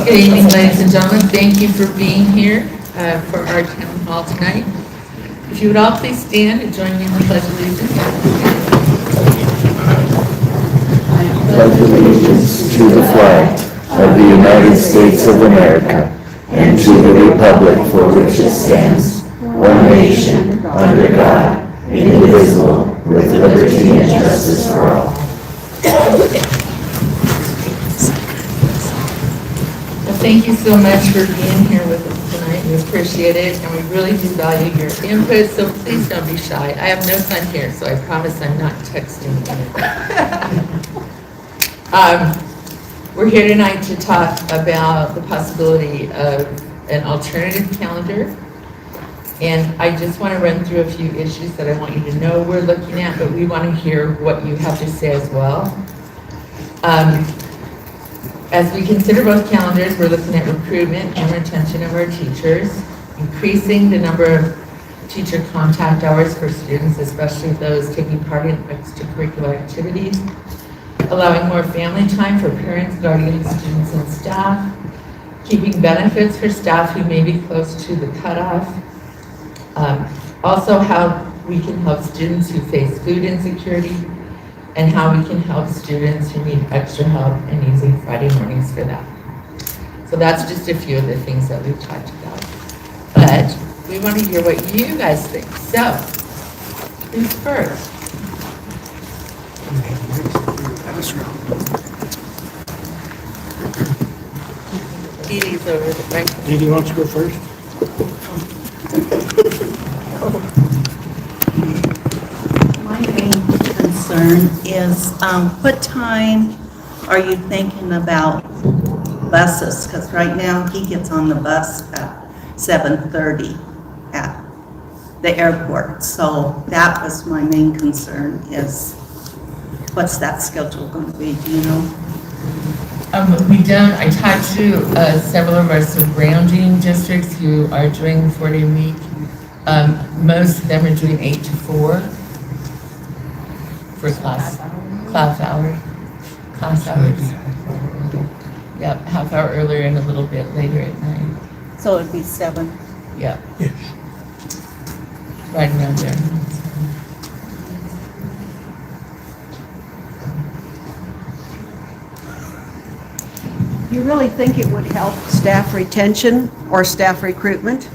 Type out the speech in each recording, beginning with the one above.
Good evening, ladies and gentlemen. Thank you for being here for our town hall tonight. If you would all please stand and join me in the Pledge of Allegiance. I pledge allegiance to the flag of the United States of America and to the republic for which it stands, one nation, under God, indivisible, with liberty and justice for all. Well, thank you so much for being here with us tonight. We appreciate it, and we really do value your input, so please don't be shy. I have no son here, so I promise I'm not texting anything. We're here tonight to talk about the possibility of an alternative calendar. And I just want to run through a few issues that I want you to know we're looking at, but we want to hear what you have to say as well. As we consider both calendars, we're looking at recruitment and retention of our teachers, increasing the number of teacher contact hours for students, especially those taking part in extracurricular activities, allowing more family time for parents, guardians, students, and staff, keeping benefits for staff who may be close to the cutoff, also how we can help students who face food insecurity, and how we can help students who need extra help and using Friday mornings for that. So that's just a few of the things that we've talked about. But we want to hear what you guys think. So, who's first? Dee Dee's over the right. Dee Dee, why don't you go first? My main concern is what time are you thinking about buses? Because right now he gets on the bus at 7:30 at the airport. So that was my main concern is what's that schedule going to be? Do you know? We don't. I talked to several of our surrounding districts who are doing 4-day week. Most of them are doing 8 to 4 for class hours. Yep, half hour earlier and a little bit later at night. So it'd be 7. Yep, Yes. right around there. You really think it would help staff retention or staff recruitment?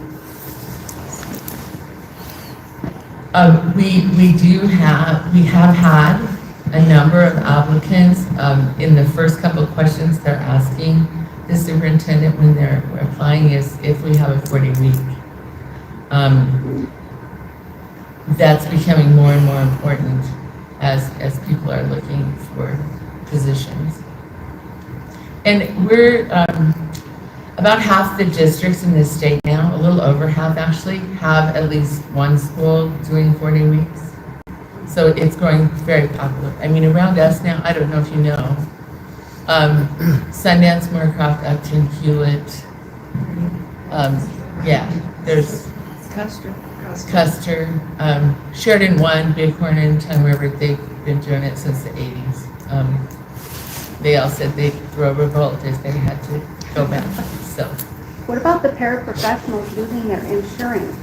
We have had a number of applicants. In the first couple of questions they're asking the superintendent when they're applying is if we have a 40 week. That's becoming more and more important as people are looking for positions. And we're about half the districts in this state now, a little over half actually, have at least one school doing 40 weeks. So it's growing very popular. I mean, around us now, I don't know if you know, Sundance, Moorcroft, Upton, Hewlett, there's Custer, Sheridan 1, Bighorn, and Tongue River. They've been doing it since the 80s. They all said they'd throw revolt if they had to go back, so. What about the paraprofessionals losing their insurance?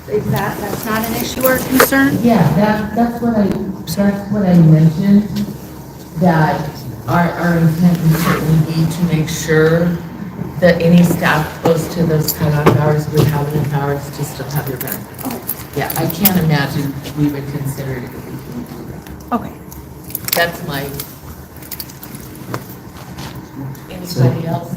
That's not an issue or concern? Yeah, that's what I mentioned, that our intent would certainly be to make sure that any staff close to those cutoff hours would have enough hours to still have their benefits. Oh, Yeah, I can't imagine we would consider it if we couldn't do that. okay. That's my, anybody else?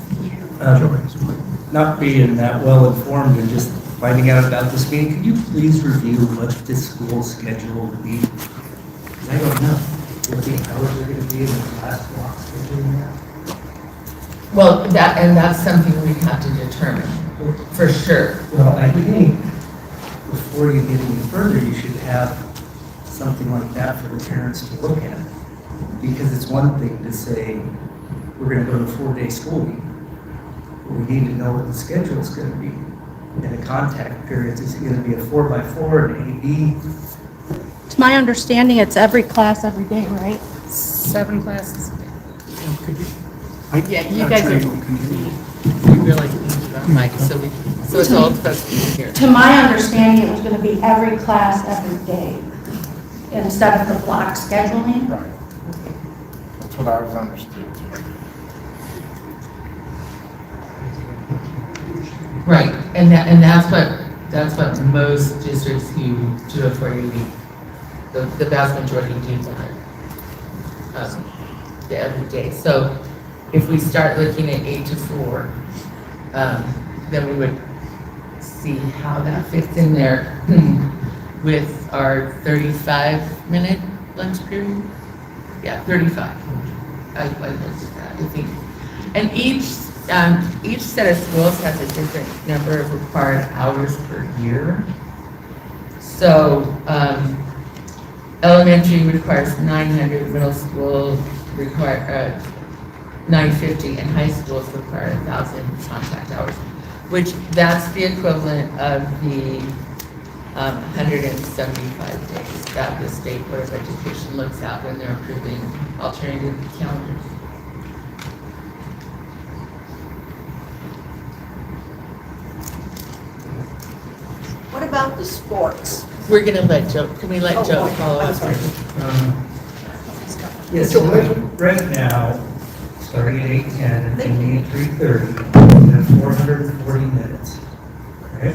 Not being that well informed and just finding out about this meeting, could you please review what the school schedule will be? Because I don't know what the hours are going to be in the class blocks they're doing that. Well, that's something we have to determine, for sure. Well, I think before you get any further, you should have something like that for the parents to look at. Because it's one thing to say, we're going to go to 4-day school week. We need to know what the schedule is going to be. And the contact periods, is it going to be a 4x4 and AB? It's my understanding it's every class, every day, right? 7 classes. Yeah, you guys are, you really need your mic, so it's all supposed to be here. To my understanding, it was going to be every class every day instead of the block scheduling. Right. That's what I was understood. Right, and that's what most districts who do a 4-day week, the vast majority do that. The every day. So if we start looking at 8 to 4, then we would see how that fits in there with our 35-minute lunch period. Yeah, 35. I looked at that, I think. And each set of schools has a different number of required hours per year. So elementary requires 900, middle school require 950, and high schools require 1,000 contact hours, which that's the equivalent of the 175 days that the State Board of Education looks at when they're approving alternative calendars. What about the sports? We're gonna let Joe, can we let Joe follow I'm us? sorry. Yes, so right now, starting at 8:10 and ending at 3:30, you have 440 minutes. Okay?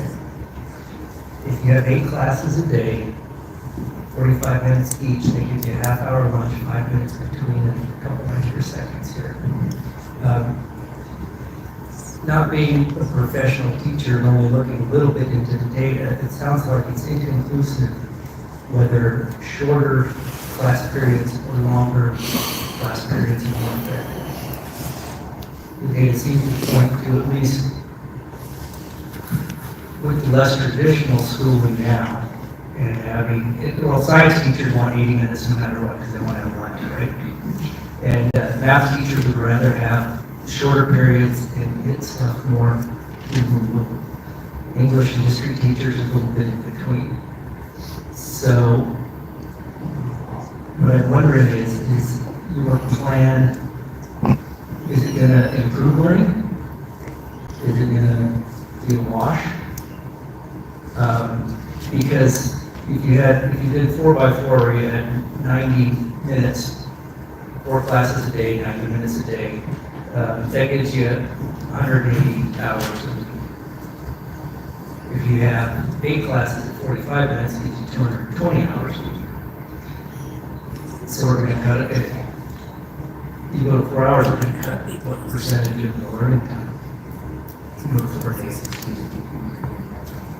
If you have 8 classes a day, 45 minutes each, they give you a half-hour lunch, 5 minutes between, and a couple extra seconds here. Not being a professional teacher and only looking a little bit into the data, it sounds like it's inconclusive whether shorter class periods or longer class periods are more effective. The data seems to point to, at least with the less traditional schooling now, and well, science teachers want 80 minutes no matter what, because they want to have lunch, right? And math teachers would rather have shorter periods and get stuff more movable. English and history teachers a little bit in between. So what I'm wondering is your plan, is it going to improve learning? Is it going to be a wash? Because if you did 4x4 where you had 90 minutes, 4 classes a day, 90 minutes a day, that gives you 180 hours a week. If you have 8 classes at 45 minutes, it gives you 220 hours a week. So we're going to cut it. If you go to 4 hours, we're going to cut what percentage of the learning time? Go to 4 days.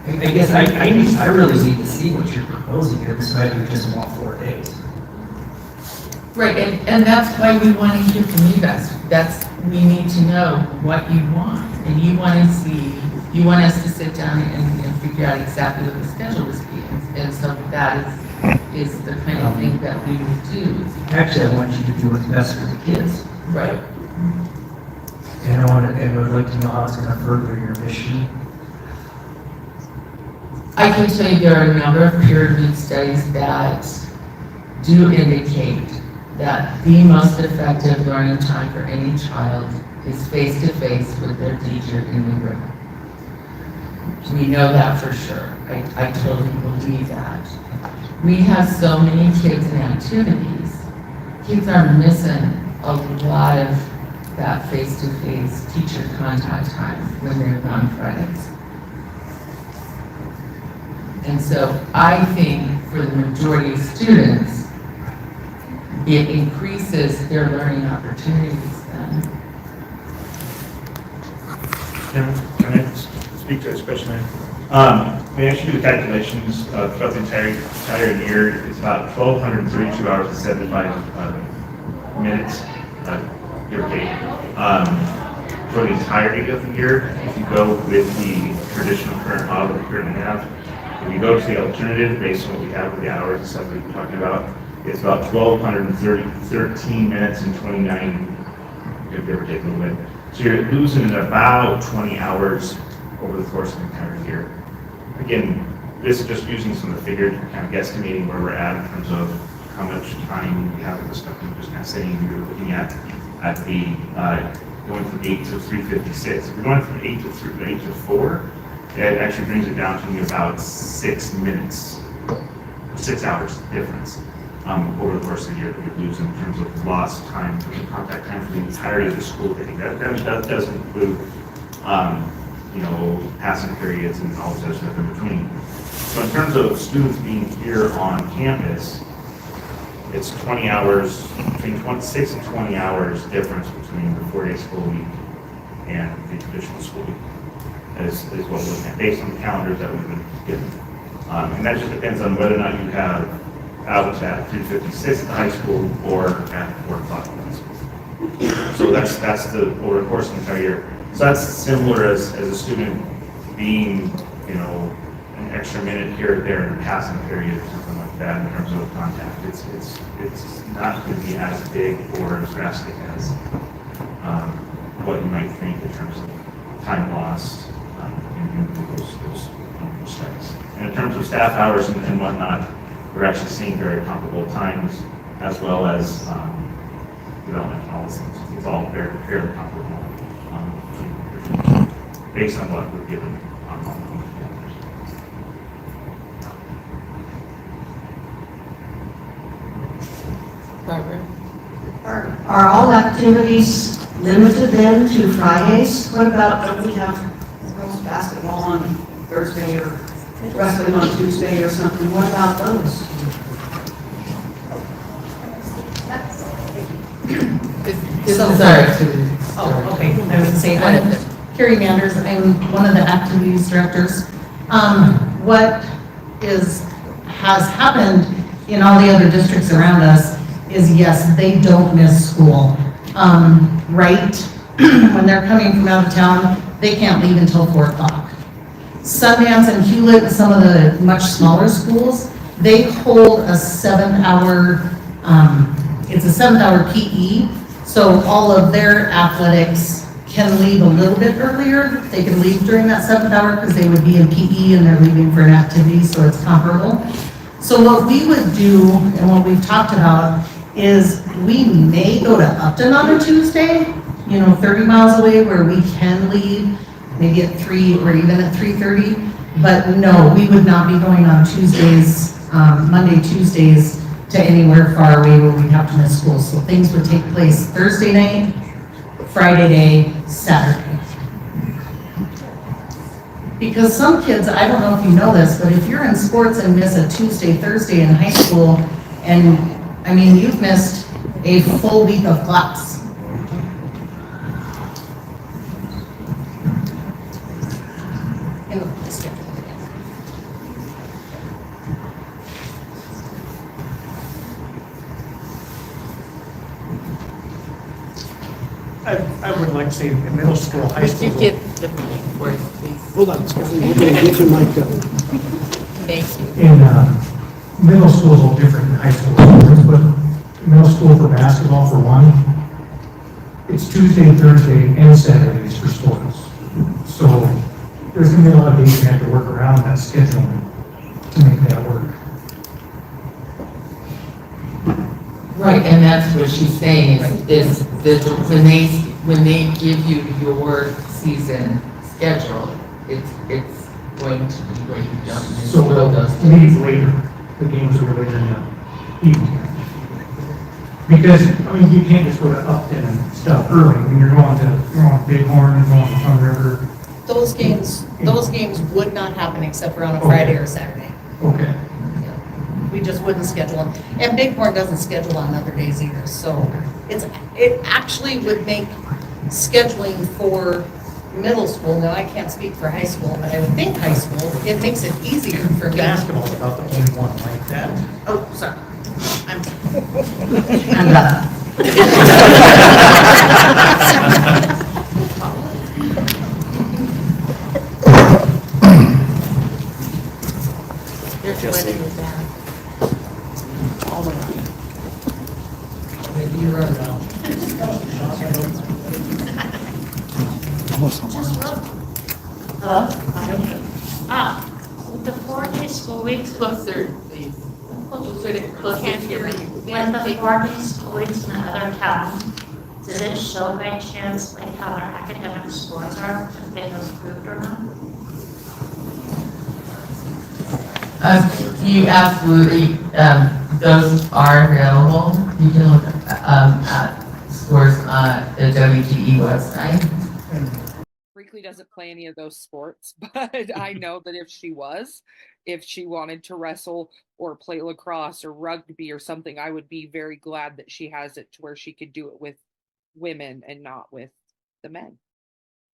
I guess I really need to see what you're proposing here, besides we just want 4 days. Right, and that's why we want to hear from you guys. We need to know what you want, and you want us to sit down and figure out exactly what the schedule is be, and so that is the kind of thing that we would do. Actually, I want you to do what's best for the kids. Right. And I would like to know how it's going to further your mission. I can tell you there are a number of peer-reviewed studies that do indicate that the most effective learning time for any child is face-to-face with their teacher in the room. We know that for sure. I totally believe that. We have so many kids in activities. Kids are missing a lot of that face-to-face teacher contact time when they're on Fridays. And so I think for the majority of students, it increases their learning opportunities then. Can I speak to this question? We actually do the calculations throughout the entire year. It's about 1,232 hours and 75 minutes, give or take. For the entirety of the year, if you go with the traditional current model that we currently have, if you go to the alternative based on what we have with the hours and stuff that we're talking about, it's about 1,213 minutes and 29, give or take a little bit. So you're losing about 20 hours over the course of the entire year. Again, this is just using some of the figures, kind of guesstimating where we're at in terms of how much time we have with this stuff. I'm just kind of saying you're looking at the going from 8 to 3:56. If you're going from 8 to 4, it actually brings it down to about 6 minutes, 6 hours difference over the course of the year that we lose in terms of lost time, for the contact time for the entirety of the school day. That does include, passing periods and all this other stuff in between. So in terms of students being here on campus, it's 20 hours, between 26 and 20 hours difference between the 4-day school week and the traditional school week is what we're looking at, based on the calendars that we've been given. And that just depends on whether or not you have out at 3:56 at the high school or at 4 o'clock in the high school. So that's the over the course of the entire year. So that's similar as a student being, an extra minute here or there in a passing period or something like that in terms of contact. It's not going to be as big or as drastic as what you might think in terms of time lost in those respects. And in terms of staff hours and whatnot, we're actually seeing very comparable times as well as development and all those things. It's all fairly comparable based on what we're given on the calendars. Barbara? Are all activities limited then to Fridays? What about, don't we have girls basketball on Thursday or wrestling on Tuesday or something? What about those? This is our activity. Oh, okay, I would say that, Carrie Manders, I'm one of the activities directors. What has happened in all the other districts around us is, yes, they don't miss school. Right, when they're coming from out of town, they can't leave until 4 o'clock. Sundance and Hewlett and some of the much smaller schools, they hold a 7-hour, it's a 7-hour PE, so all of their athletics can leave a little bit earlier. They can leave during that 7th hour because they would be in PE and they're leaving for an activity, so it's comparable. So what we would do, and what we've talked about, is we may go to Upton on a Tuesday, 30 miles away, where we can leave maybe at 3 or even at 3:30. But no, we would not be going on Tuesdays, Monday, Tuesdays, to anywhere far away where we'd have to miss school. So things would take place Thursday night, Friday day, Saturday. Because some kids, I don't know if you know this, but if you're in sports and miss a Tuesday, Thursday in high school, and you've missed a full week of class. I would like to say in middle school, high Would school. you get the word, please? Hold on, Stephanie, get your mic up. Thank you. In middle school is a little different than high school. But middle school for basketball, for one, it's Tuesday, Thursday, and Saturdays for sports. So there's going to be a lot of days you have to work around that schedule to make that work. Right, and that's what she's saying, is that when they give you your season schedule, it's going to be where you don't miss So one of those maybe days. later, the games are later in the evening. Because, you can't just go to Upton and stuff early. When you're going to Bighorn and going to Sun River. Those games would not happen except for on a Friday or Saturday. Okay. We just wouldn't schedule them. And Bighorn doesn't schedule on other days either, so it actually would make scheduling for middle school, now I can't speak for high school, but I would think high school, it makes it easier for me. Basketball is about the only one like that. Oh, sorry. I'm There's one in the back. Maybe you run now. With the 4-day school weeks, Closer, please. Closer to can't your hear me. mic. With the 4-day school weeks in other towns, Does it show by chance like how their academic scores are, if they've improved or not? You absolutely, those are available. You can look at scores on the WGE website. Brinkley doesn't play any of those sports, but I know that if she wanted to wrestle or play lacrosse or rugby or something, I would be very glad that she has it to where she could do it with women and not with the men.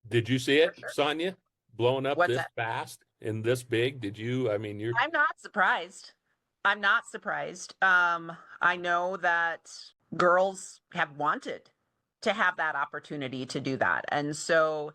Did you see it, Sonia? Blowing up What's this that? fast and this big? Did you? I mean, you're. I'm not surprised. I'm not surprised. I know that girls have wanted to have that opportunity to do that. And so,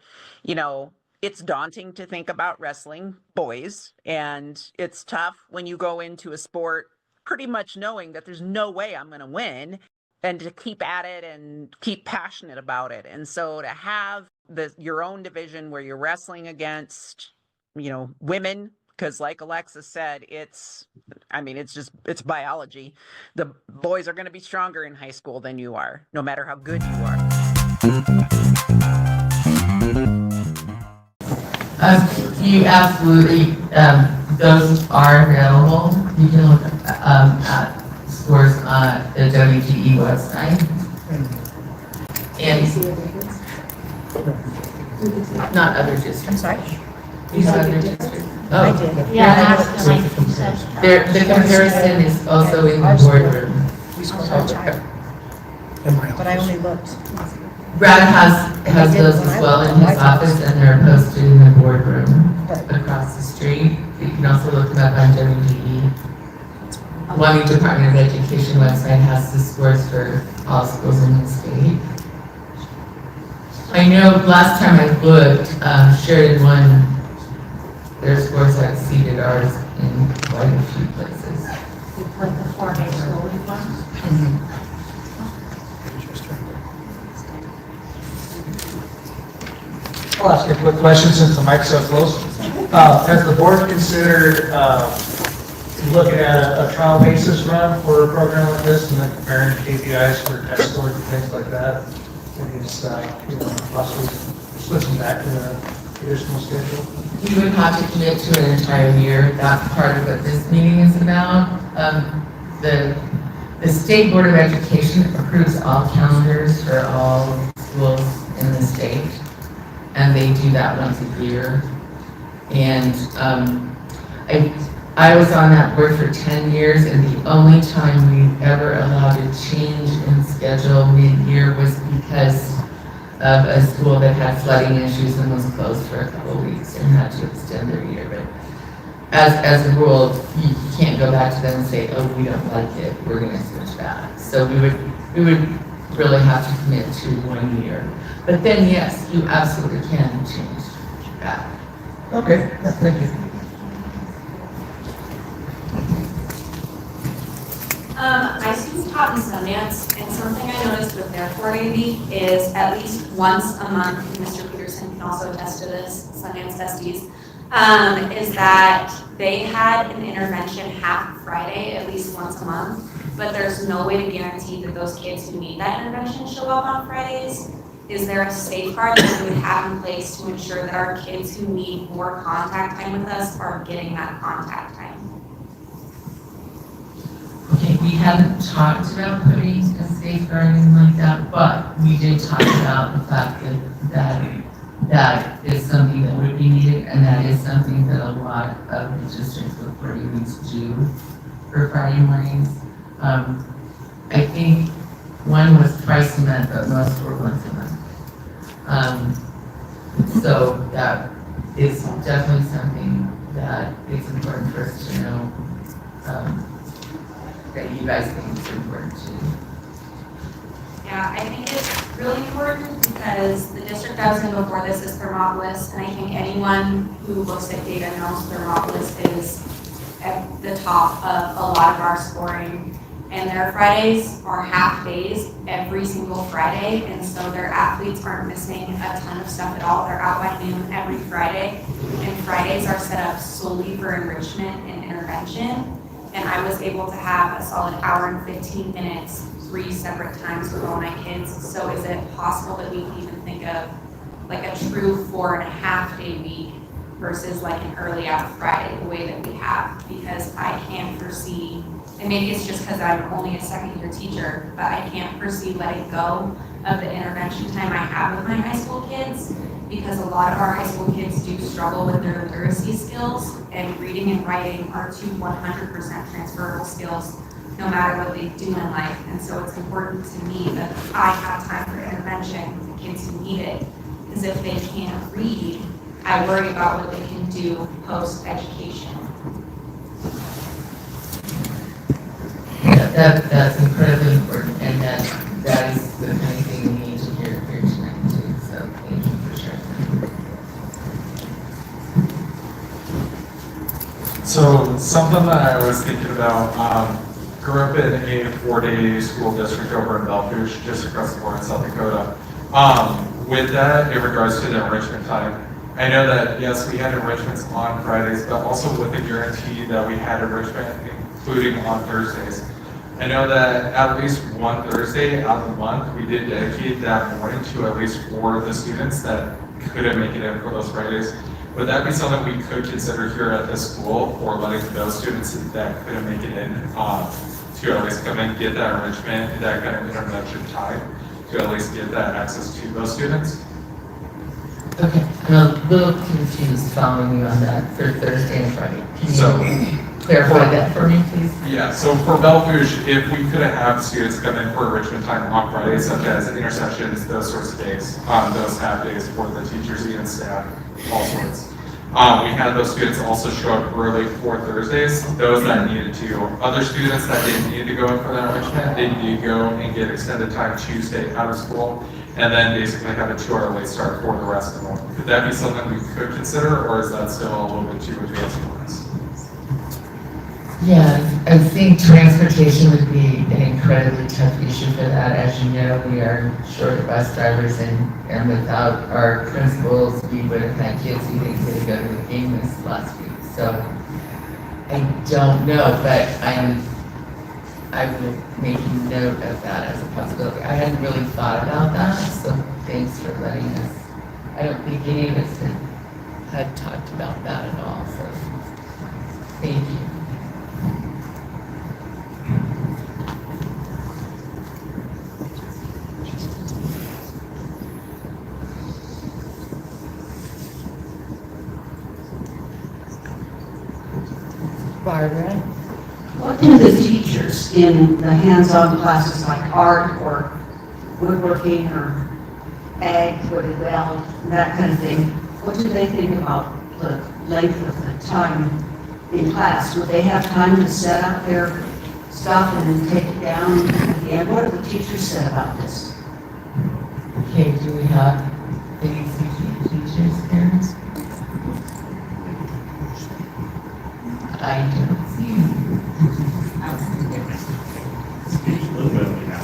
it's daunting to think about wrestling boys, and it's tough when you go into a sport pretty much knowing that there's no way I'm going to win, and to keep at it and keep passionate about it. And so to have your own division where you're wrestling against, women, because like Alexis said, it's biology. The boys are going to be stronger in high school than you are, no matter how good you are. You absolutely, those are available. You can look at scores on the WGE website. And not other districts. I'm sorry? These other districts. Oh. I did. Yeah, that's like you said. The comparison is also in the boardroom. But I only looked. Brad has those as well in his office, and they're posted in the boardroom across the street. You can also look them up on WGE. Wyoming Department of Education website has the scores for all schools in the state. I know last time I looked, Sheridan won. Their scores have exceeded ours in quite a few places. Like the 4-day school reforms? I'll ask you a quick question since the mic's so close. Has the board considered looking at a trial basis run for a program like this and then comparing KPIs for test scores and things like that? And just, possibly switching back to the traditional schedule? You would have to commit to an entire year. That's part of what this meeting is about. The State Board of Education approves all calendars for all schools in the state, and they do that once a year. And I was on that board for 10 years, and the only time we ever allowed a change in schedule mid-year was because of a school that had flooding issues and was closed for a couple of weeks and had to extend their year. But as a rule, you can't go back to them and say, oh, we don't like it, we're going to switch back. So we would really have to commit to 1 year. But then, yes, you absolutely can change back. Okay, thank you. My students taught in Sundance, and something I noticed with their 4-day week is at least once a month, and Mr. Peterson can also attest to this, Sundance besties, is that they had an intervention half Friday at least once a month, but there's no way to guarantee that those kids who need that intervention show up on Fridays. Is there a safeguard that we would have in place to ensure that our kids who need more contact time with us are getting that contact time? Okay, we haven't talked about putting a safeguarding like that, but we did talk about the fact that is something that would be needed, and that is something that a lot of the districts with 40 weeks do for Friday mornings. I think one was twice a month, but most were once a month. So that is definitely something that is important for us to know. That you guys think is important too. Yeah, I think it's really important because the district I was in before this is Thermopolis, and I think anyone who looks at data knows Thermopolis is at the top of a lot of our scoring. And their Fridays are half days every single Friday, and so their athletes aren't missing a ton of stuff at all. They're out by noon every Friday, and Fridays are set up solely for enrichment and intervention. And I was able to have a solid hour and 15 minutes 3 separate times with all my kids. So is it possible that we can even think of like a true 4.5-day week versus like an early out Friday, the way that we have? Because I can't foresee, and maybe it's just because I'm only a second-year teacher, but I can't foresee letting go of the intervention time I have with my high school kids, because a lot of our high school kids do struggle with their literacy skills, and reading and writing are 2 100% transferable skills no matter what they do in life. And so it's important to me that I have time for intervention with the kids who need it, because if they can't read, I worry about what they can do post-education. That's incredibly important, and that is the kind of thing we need to hear here tonight too, so thank you for sharing. So something that I was thinking about, grew up in a 4-day school district over in Belfouche, just across the border in South Dakota. With that, in regards to the enrichment time, I know that, yes, we had enrichments on Fridays, but also with the guarantee that we had enrichment including on Thursdays. I know that at least one Thursday out of the month, we did dedicate that morning to at least 4 of the students that couldn't make it in for those Fridays. Would that be something we could consider here at this school, or letting those students that couldn't make it in to at least come and get that enrichment, that kind of intervention time, to at least get that access to those students? Okay, I'm a little confused following you on that for Thursday and Friday. Can you clarify that for me, please? Yeah, so for Belfouche, if we could have students come in for enrichment time on Fridays, such as intercessions, those sorts of days, those half days for the teachers and staff, all sorts. We had those students also show up early for Thursdays, those that needed to. Other students that didn't need to go in for that enrichment, they did go and get extended time Tuesday out of school, and then basically have a 2-hour late start for the rest of them. Could that be something we could consider, or is that still a little bit too advanced for us? Yeah, I think transportation would be an incredibly tough issue for that. As you know, we are short of bus drivers, and without our principals, we would have had kids who didn't get to go to the game this last week. So I don't know, but I will make a note of that as a possibility. I hadn't really thought about that, so thanks for letting us. I don't think any of us had talked about that at all, so thank you. Barbara? What do the teachers in the hands-on classes like art or woodworking or ag, wood and weld, that kind of thing, what do they think about the length of the time in class? Would they have time to set up their stuff and then take it down again? What have the teachers said about this? Okay, do we have any teachers here? I don't see you. Speak a little bit of it now.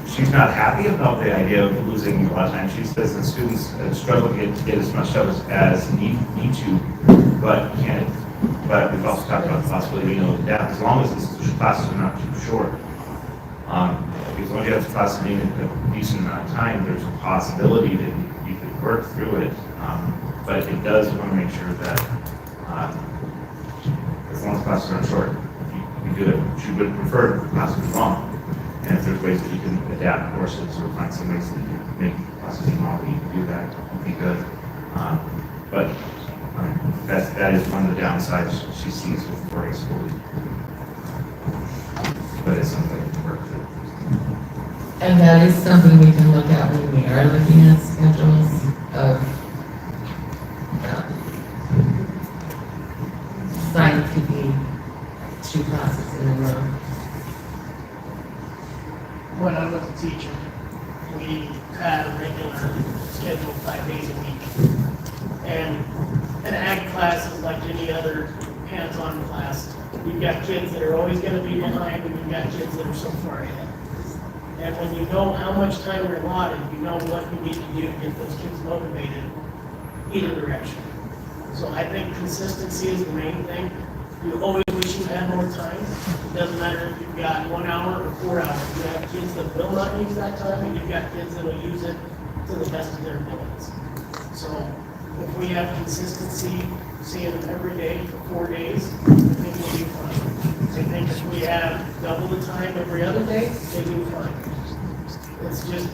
She's not happy about the idea of losing a lot of time. She says that students struggle to get as much stuff as need to, but can't. But we've also talked about the possibility of adapt as long as the classes are not too short. Because once you have classes needing a decent amount of time, there's a possibility that you could work through it. But it does want to make sure that as long as classes aren't short, you do it. She would prefer classes be long. And if there's ways that you can adapt courses or find some ways that you can make classes longer, you can do that. Would be good. But that is one of the downsides she sees with 4-day school. But it's something to work through. And that is something we can look at when we are looking at schedules of assigned to be 2 classes in a row. When I was a teacher, we had a regular schedule 5 days a week. And an ag class is like any other hands-on class. We've got kids that are always going to be behind, and we've got kids that are so far ahead. And when you know how much time you're allotted, you know what you need to do to get those kids motivated either direction. So I think consistency is the main thing. You always wish you had more time. It doesn't matter if you've got 1 hour or 4 hours. You have kids that will not use that time, and you've got kids that will use it to the best of their abilities. So if we have consistency, seeing them every day for 4 days, I think we'll be fine. I think if we have double the time every other day, they do fine. It's just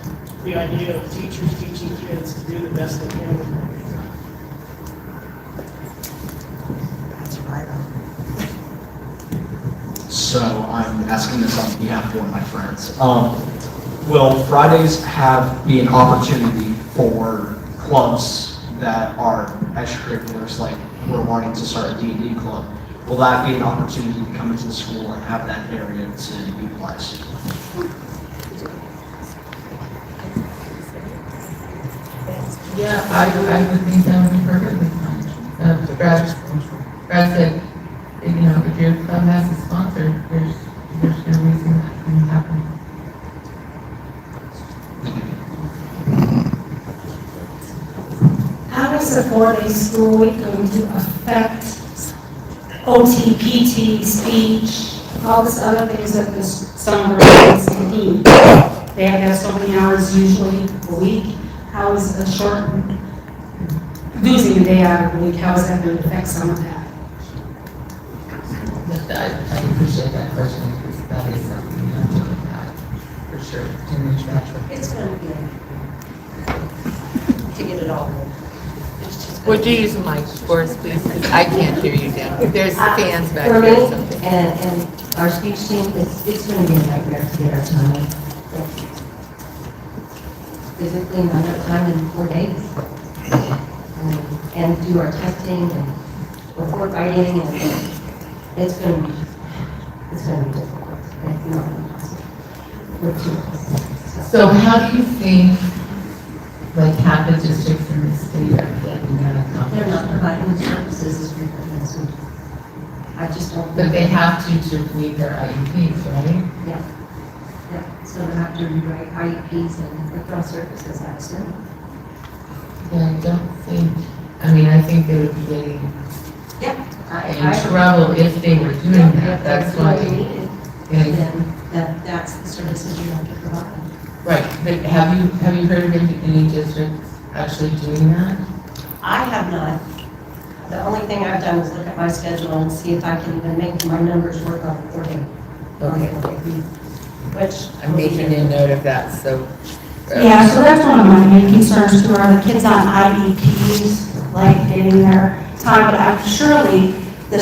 the idea of teachers teaching kids to do the best they can with what they got. That's right. So I'm asking this on behalf of one of my friends. Will Fridays be an opportunity for clubs that are extracurriculars, like we're wanting to start a D&D club? Will that be an opportunity to come into the school and have that area to utilize? Yeah, I would think that would be perfectly fine. Brad said, you know, if your club has a sponsor, there's no reason that couldn't happen. How is the 4-day school week going to affect OT, PT, speech, all this other things that this summer kids need? They have to have so many hours usually a week. How is the shortened, losing a day out of the week, how is that going to affect some of that? I appreciate that question, because that is something you have to look at, for sure, in the structure. It's going to be, to get it all going. Would you use the mic for us, please? 'Cause I can't hear you down. There's fans back For there me or something. and our speech team, it's going to be a nightmare to get our time. Physically, not enough time in 4 days. And do our testing and report writing, and it's going to be difficult. It's not impossible. We're too close. So how do you think, like, half the districts in the state are getting that accomplished? They're not providing the services as frequently as we do. I just don't. But they have to meet their IEPs, right? Yeah. Yeah, so they have to rewrite IEPs and withdrawal services, I assume. Yeah, I don't think, I mean, I think they would be getting in trouble if they were doing that, that's why. Then that's the services you have to provide. Right, but have you heard of any districts actually doing that? I have not. The only thing I've done is look at my schedule and see if I can even make my numbers work on a 4-day. Okay. Which. I'm making a note of that, so. Yeah, so that's one of my main concerns too, are the kids on IEPs, like getting their time, but surely the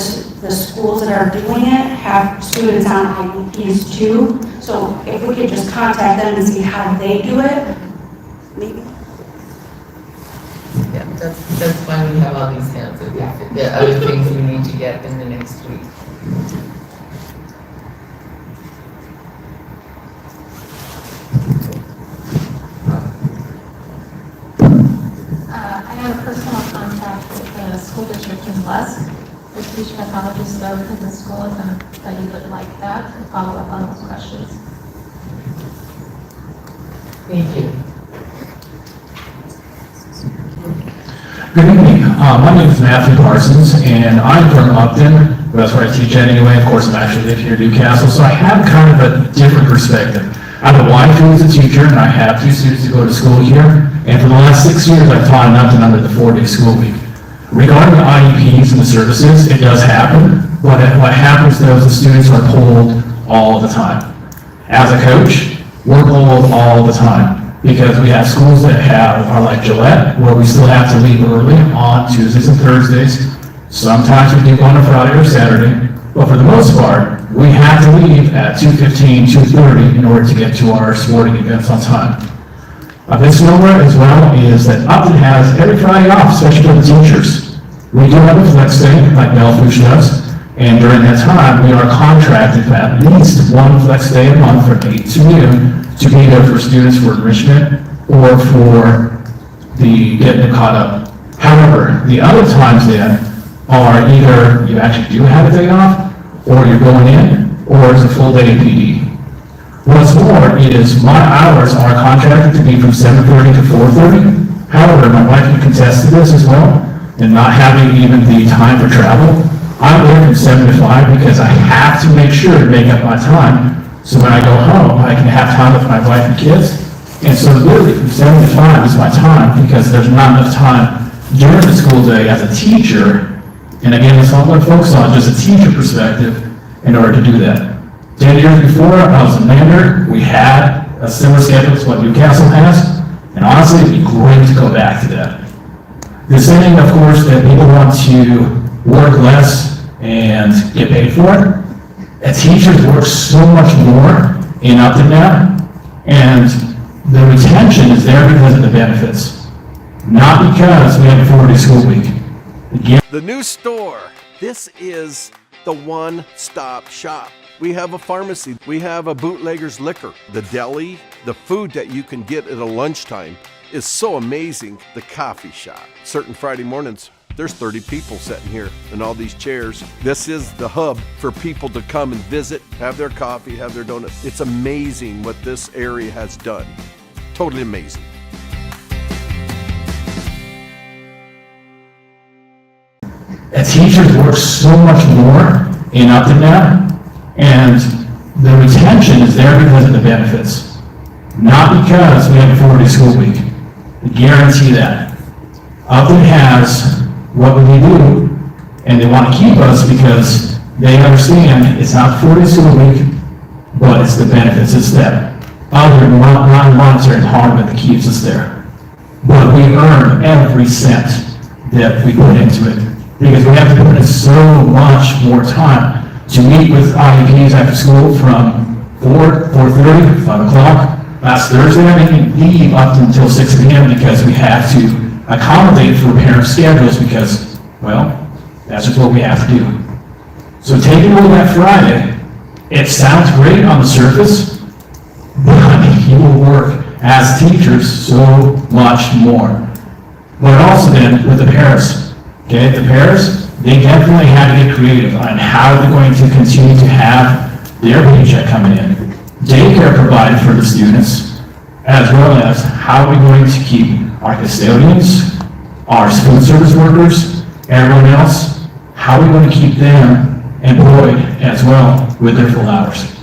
schools that are doing it have students on IEPs too. So if we could just contact them and see how they do it, maybe. Yeah, that's why we have all these hands, the other things we need to get in the next week. I have a personal contact with the school district in West. The speech pathologist there within the school, and that you would like that to follow up on those questions. Thank you. Good evening. My name is Matthew Parsons, and I'm from Upton. That's where I teach anyway. Of course, I actually live here in Newcastle, so I have kind of a different perspective. I have a wife who is a teacher, and I have 2 students who go to school here. And for the last 6 years, I've taught in Upton under the 4-day school week. Regarding the IEPs and the services, it does happen. What happens though is the students are pulled all the time. As a coach, we're pulled all the time because we have schools that are like Gillette, where we still have to leave early on Tuesdays and Thursdays. Sometimes we do on a Friday or Saturday, but for the most part, we have to leave at 2:15, 2:30 in order to get to our sporting events on time. A misnomer as well is that Upton has every Friday off, especially for the teachers. We do have a flex day, like Belfouche does, and during that time, we are contracted for at least 1 flex day a month from 8 to noon to be there for students for enrichment or for the getting them caught up. However, the other times then are either you actually do have a day off, or you're going in, or it's a full day of PD. What's more is my hours are contracted to be from 7:30 to 4:30. However, my wife can contest to this as well. and not having even the time for travel, I'm there from 7 to 5 because I have to make sure to make up my time. So when I go home, I can have time with my wife and kids. And so literally from 7 to 5 is my time because there's not enough time during the school day as a teacher. And again, that's all I'm going to focus on, just a teacher perspective in order to do that. 10 years before, I was in Lander. We had a similar schedule to what Newcastle has. And honestly, it'd be great to go back to that. The saying, of course, that people want to work less and get paid for it. Teachers work so much more in Upton now, and the retention is there because of the benefits, not because we have a 4-day school week. Again, the new store. This is the one-stop shop. We have a pharmacy. We have a bootlegger's liquor. The deli, the food that you can get at a lunchtime is so amazing. The coffee shop. Certain Friday mornings, there's 30 people sitting here in all these chairs. This is the hub for people to come and visit, have their coffee, have their donuts. It's amazing what this area has done. Totally amazing. Teachers work so much more in Upton now, and the retention is there because of the benefits, not because we have a 4-day school week. I guarantee that. Upton has what we do, and they want to keep us because they understand it's not 4-day school week, but it's the benefits. It's that other non-monetary empowerment that keeps us there. But we earn every cent that we put into it because we have to put in so much more time to meet with IEPs after school from 4:30, 5 o'clock. Last Thursday, I didn't leave up until 6 p.m. because we have to accommodate for parent schedules because, well, that's just what we have to do. So taking away that Friday, it sounds great on the surface, but you will work as teachers so much more. But also then with the parents, okay, the parents, they definitely have to get creative on how they're going to continue to have their paycheck coming in. Daycare provided for the students, as well as how are we going to keep our custodians, our food service workers, everyone else, how are we going to keep them employed as well with their full hours?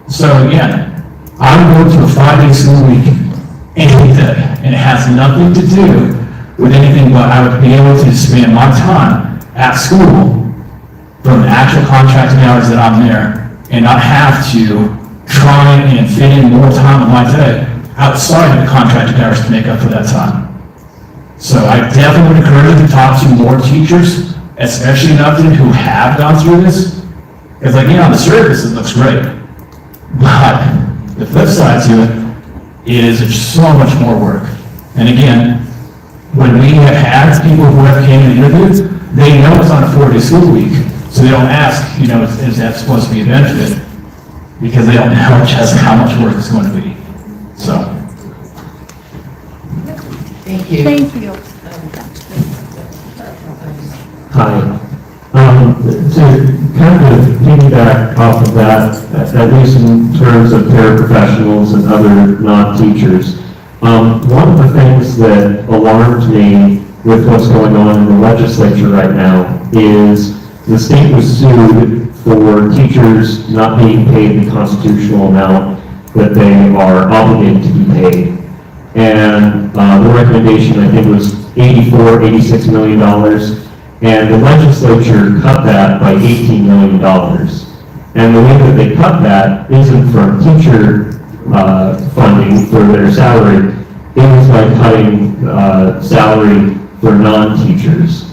So again, I would go to a 5-day school week any day, and it has nothing to do with anything but I would be able to spend my time at school from the actual contracted hours that I'm there and not have to try and fit in more time of my day outside of the contracted hours to make up for that time. So I definitely would encourage you to talk to more teachers, especially in Upton, who have gone through this. Because again, on the surface, it looks great. But the flip side to it is it's so much more work. And again, when we have had people who have came and interviewed, they know it's on a 4-day school week. So they don't ask, is that supposed to be a benefit? Because they don't know just how much work it's going to be. So. Thank you. Thank you. Hi. To kind of piggyback off of that, at least in terms of paraprofessionals and other non-teachers, one of the things that alarmed me with what's going on in the legislature right now is the state was sued for teachers not being paid the constitutional amount that they are obligated to be paid. And the recommendation, I think, was $86 million. And the legislature cut that by $18 million. And the way that they cut that isn't from teacher funding for their salary, it was by cutting salary for non-teachers,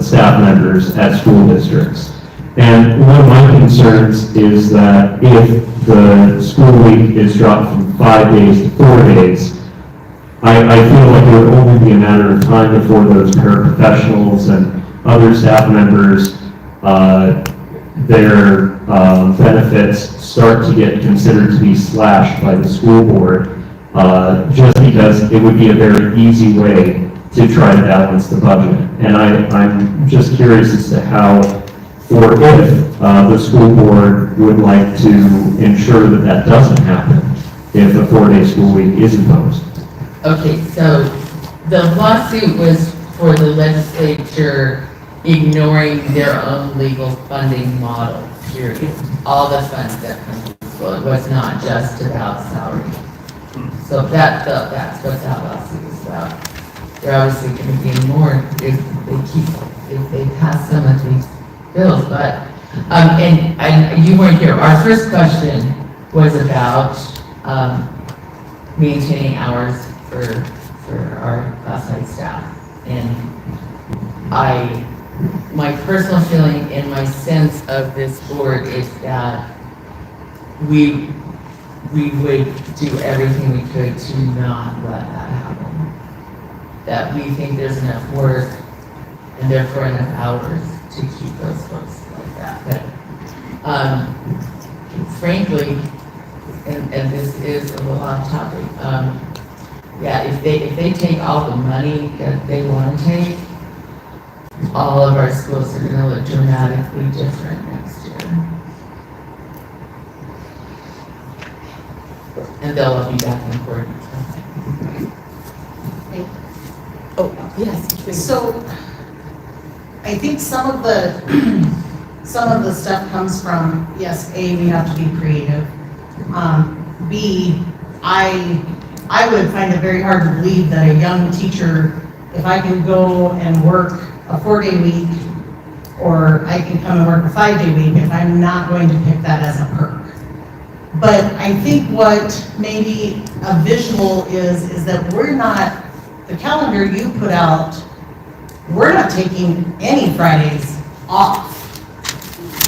staff members at school districts. And one of my concerns is that if the school week is dropped from 5 days to 4 days, I feel like it would only be a matter of time before those paraprofessionals and other staff members, their benefits start to get considered to be slashed by the school board, just because it would be a very easy way to try to balance the budget. And I'm just curious as to how, or if the school board would like to ensure that that doesn't happen if a 4-day school week is imposed. Okay, so the lawsuit was for the legislature ignoring their own legal funding model, period. All the funds that come to the school, it was not just about salary. So that's what that lawsuit is about. They're obviously going to gain more if they pass some of these bills, but, and you weren't here. Our first question was about maintaining hours for our class-side staff. And my personal feeling and my sense of this board is that we would do everything we could to not let that happen. That we think there's enough work and therefore enough hours to keep those folks like that. But frankly, and this is a little off topic, yeah, if they take all the money that they want to take, all of our schools are going to look dramatically different next year. And they'll all be back in court. Oh, yes, please. So I think some of the stuff comes from, yes, A, we have to be creative. B, I would find it very hard to believe that a young teacher, if I can go and work a 4-day week, or I can come and work a 5-day week, if I'm not going to pick that as a perk. But I think what maybe a visual is that we're not, the calendar you put out, we're not taking any Fridays off.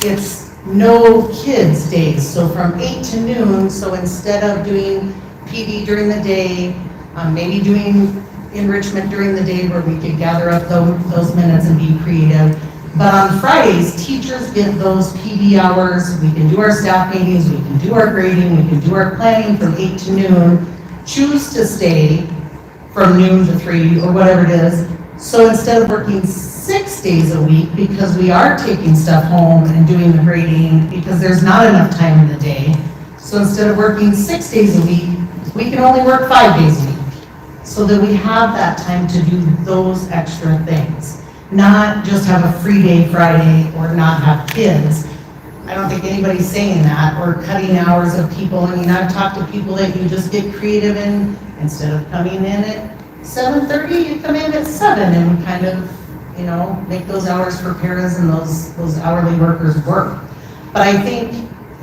It's no kids days, so from 8 to noon, so instead of doing PD during the day, maybe doing enrichment during the day where we could gather up those minutes and be creative. But on Fridays, teachers get those PD hours, we can do our staff meetings, we can do our grading, we can do our planning from 8 to noon, choose to stay from noon to 3 or whatever it is. So instead of working 6 days a week, because we are taking stuff home and doing the grading, because there's not enough time in the day, so instead of working 6 days a week, we can only work 5 days a week, so that we have that time to do those extra things. Not just have a free day Friday or not have kids. I don't think anybody's saying that, or cutting hours of people. I mean, I've talked to people that you just get creative in, instead of coming in at 7:30, you come in at 7 and kind of, you know, make those hours for paras and those hourly workers work. But I think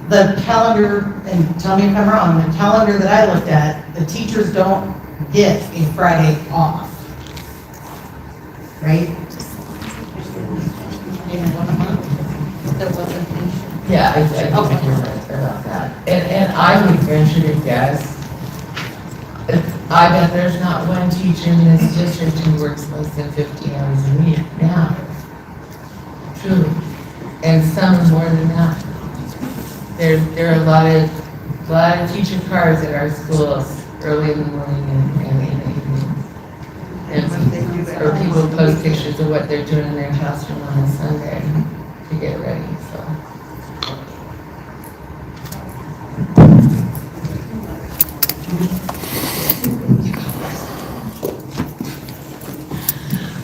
the calendar, and tell me if I'm wrong, the calendar that I looked at, the teachers don't get a Friday off, right? Yeah, I think you're right about that. And I would venture to guess, I bet there's not one teacher in this district who works less than 50 hours a week now. Truly. And some more than that. There are a lot of teacher cars at our schools early in the morning and in the evening. Or people post pictures of what they're doing in their classroom on a Sunday to get ready, so.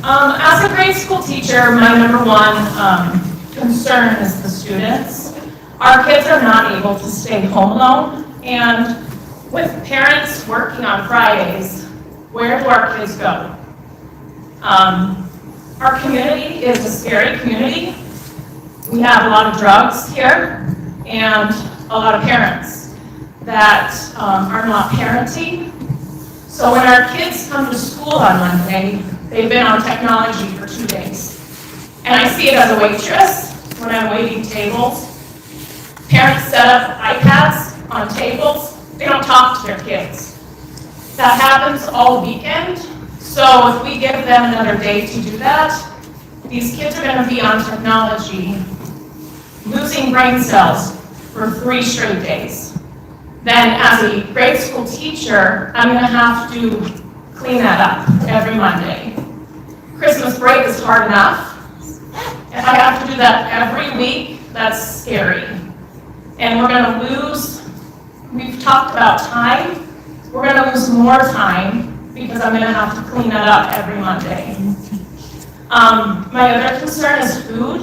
As a grade school teacher, my number one concern is the students. Our kids are not able to stay home alone, and with parents working on Fridays, where do our kids go? Our community is a scary community. We have a lot of drugs here and a lot of parents that are not parenting. So when our kids come to school on Monday, they've been on technology for 2 days. And I see it as a waitress when I'm waiting tables. Parents set up iPads on tables. They don't talk to their kids. That happens all weekend. So if we give them another day to do that, these kids are going to be on technology, losing brain cells for 3 straight days. Then as a grade school teacher, I'm going to have to clean that up every Monday. Christmas break is hard enough. If I have to do that every week, that's scary. And we're going to lose, we've talked about time, we're going to lose more time because I'm going to have to clean that up every Monday. My other concern is food.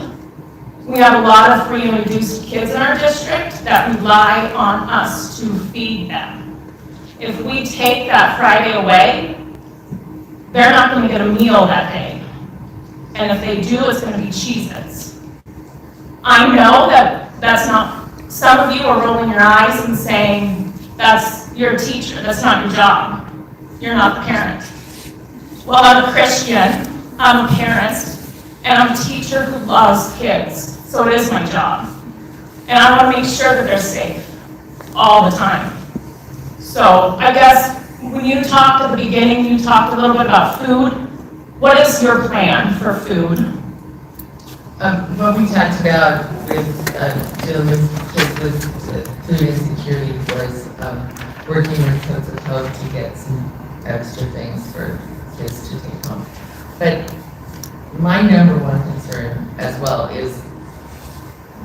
We have a lot of free and reduced kids in our district that rely on us to feed them. If we take that Friday away, they're not going to get a meal that day. And if they do, it's going to be Cheez-Its. I know that that's not, some of you are rolling your eyes and saying, you're a teacher, that's not your job. You're not the parent. Well, I'm a Christian, I'm a parent, and I'm a teacher who loves kids, so it is my job. And I want to make sure that they're safe all the time. So I guess when you talked at the beginning, you talked a little bit about food. What is your plan for food? What we talked about with dealing with kids with food insecurity was working with Codes of Hope to get some extra things for kids to take home. But my number one concern as well is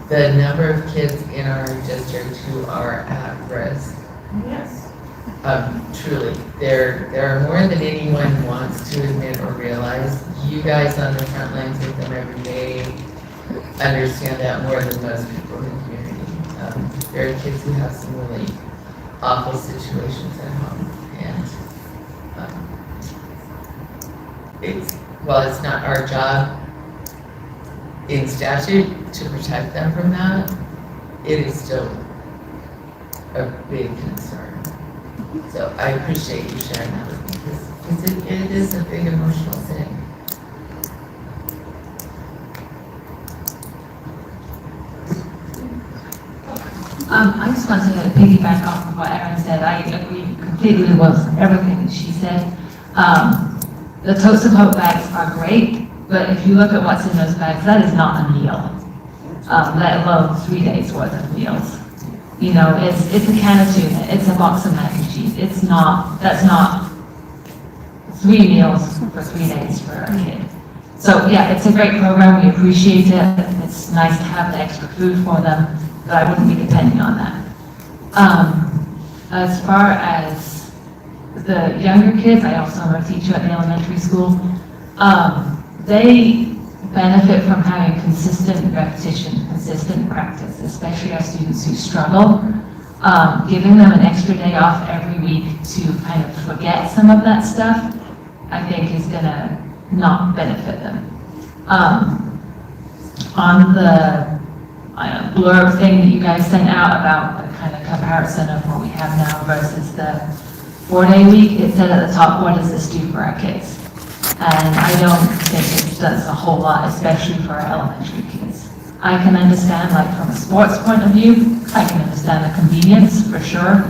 the number of kids in our district who are at risk. Yes. Truly, there are more than anyone wants to admit or realize. You guys on the front lines with them every day understand that more than most people in the community. There are kids who have some really awful situations at home, and while it's not our job in statute to protect them from that, it is still a big concern. So I appreciate you sharing that with me, because it is a big emotional thing. I just want to piggyback off of what Erin said. I agree completely with everything that she said. The Toast of Hope bags are great, but if you look at what's in those bags, that is not a meal, let alone 3 days worth of meals. You know, it's a can of tuna, it's a box of mac and cheese. That's not 3 meals for 3 days for a kid. So yeah, it's a great program, we appreciate it. It's nice to have the extra food for them, but I wouldn't be depending on that. As far as the younger kids, I also am a teacher at the elementary school. They benefit from having consistent repetition, consistent practice, especially our students who struggle. Giving them an extra day off every week to kind of forget some of that stuff, I think is gonna not benefit them. On the blurb thing that you guys sent out about the kind of comparison of what we have now versus the 4-day week, it said at the top, what does this do for our kids? And I don't think it does a whole lot, especially for our elementary kids. I can understand, like from a sports point of view, I can understand the convenience for sure,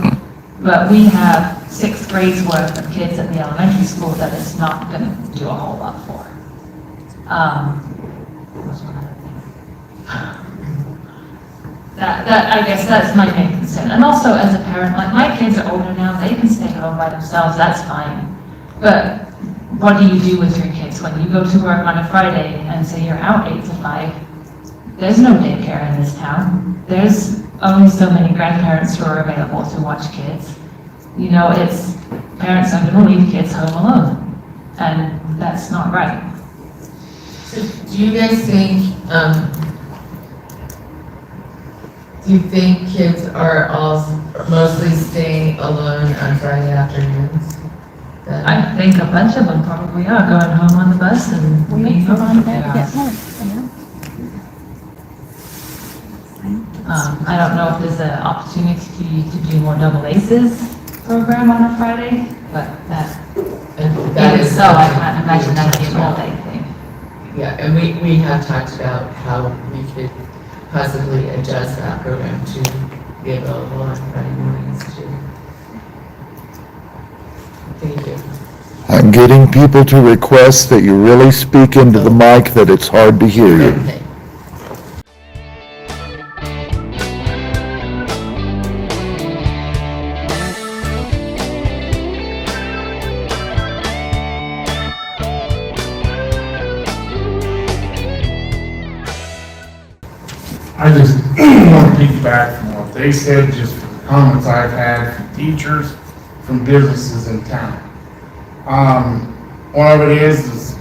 but we have 6th grade's worth of kids at the elementary school that it's not going to do a whole lot for. I guess that's my main concern. And also as a parent, like my kids are older now, they can stay home by themselves, that's fine. But what do you do with your kids when you go to work on a Friday and say you're out 8 to 5? There's no daycare in this town. There's only so many grandparents who are available to watch kids. You know, it's parents are going to leave kids home alone, and that's not right. So do you guys think, do you think kids are all mostly staying alone on Friday afternoons? I think a bunch of them probably are going home on the bus and being home on the I don't know if there's an opportunity to do more double aces program on a Friday, but that is so I can't imagine that being an all day thing. Yeah, and we have talked about how we could possibly adjust that program to be available on Friday mornings too. Thank you. I'm getting people to request that you really speak into the mic, that it's hard to hear you. Okay. I just want to piggyback from what they said, just from the comments I've had from teachers, from businesses in town. One of it is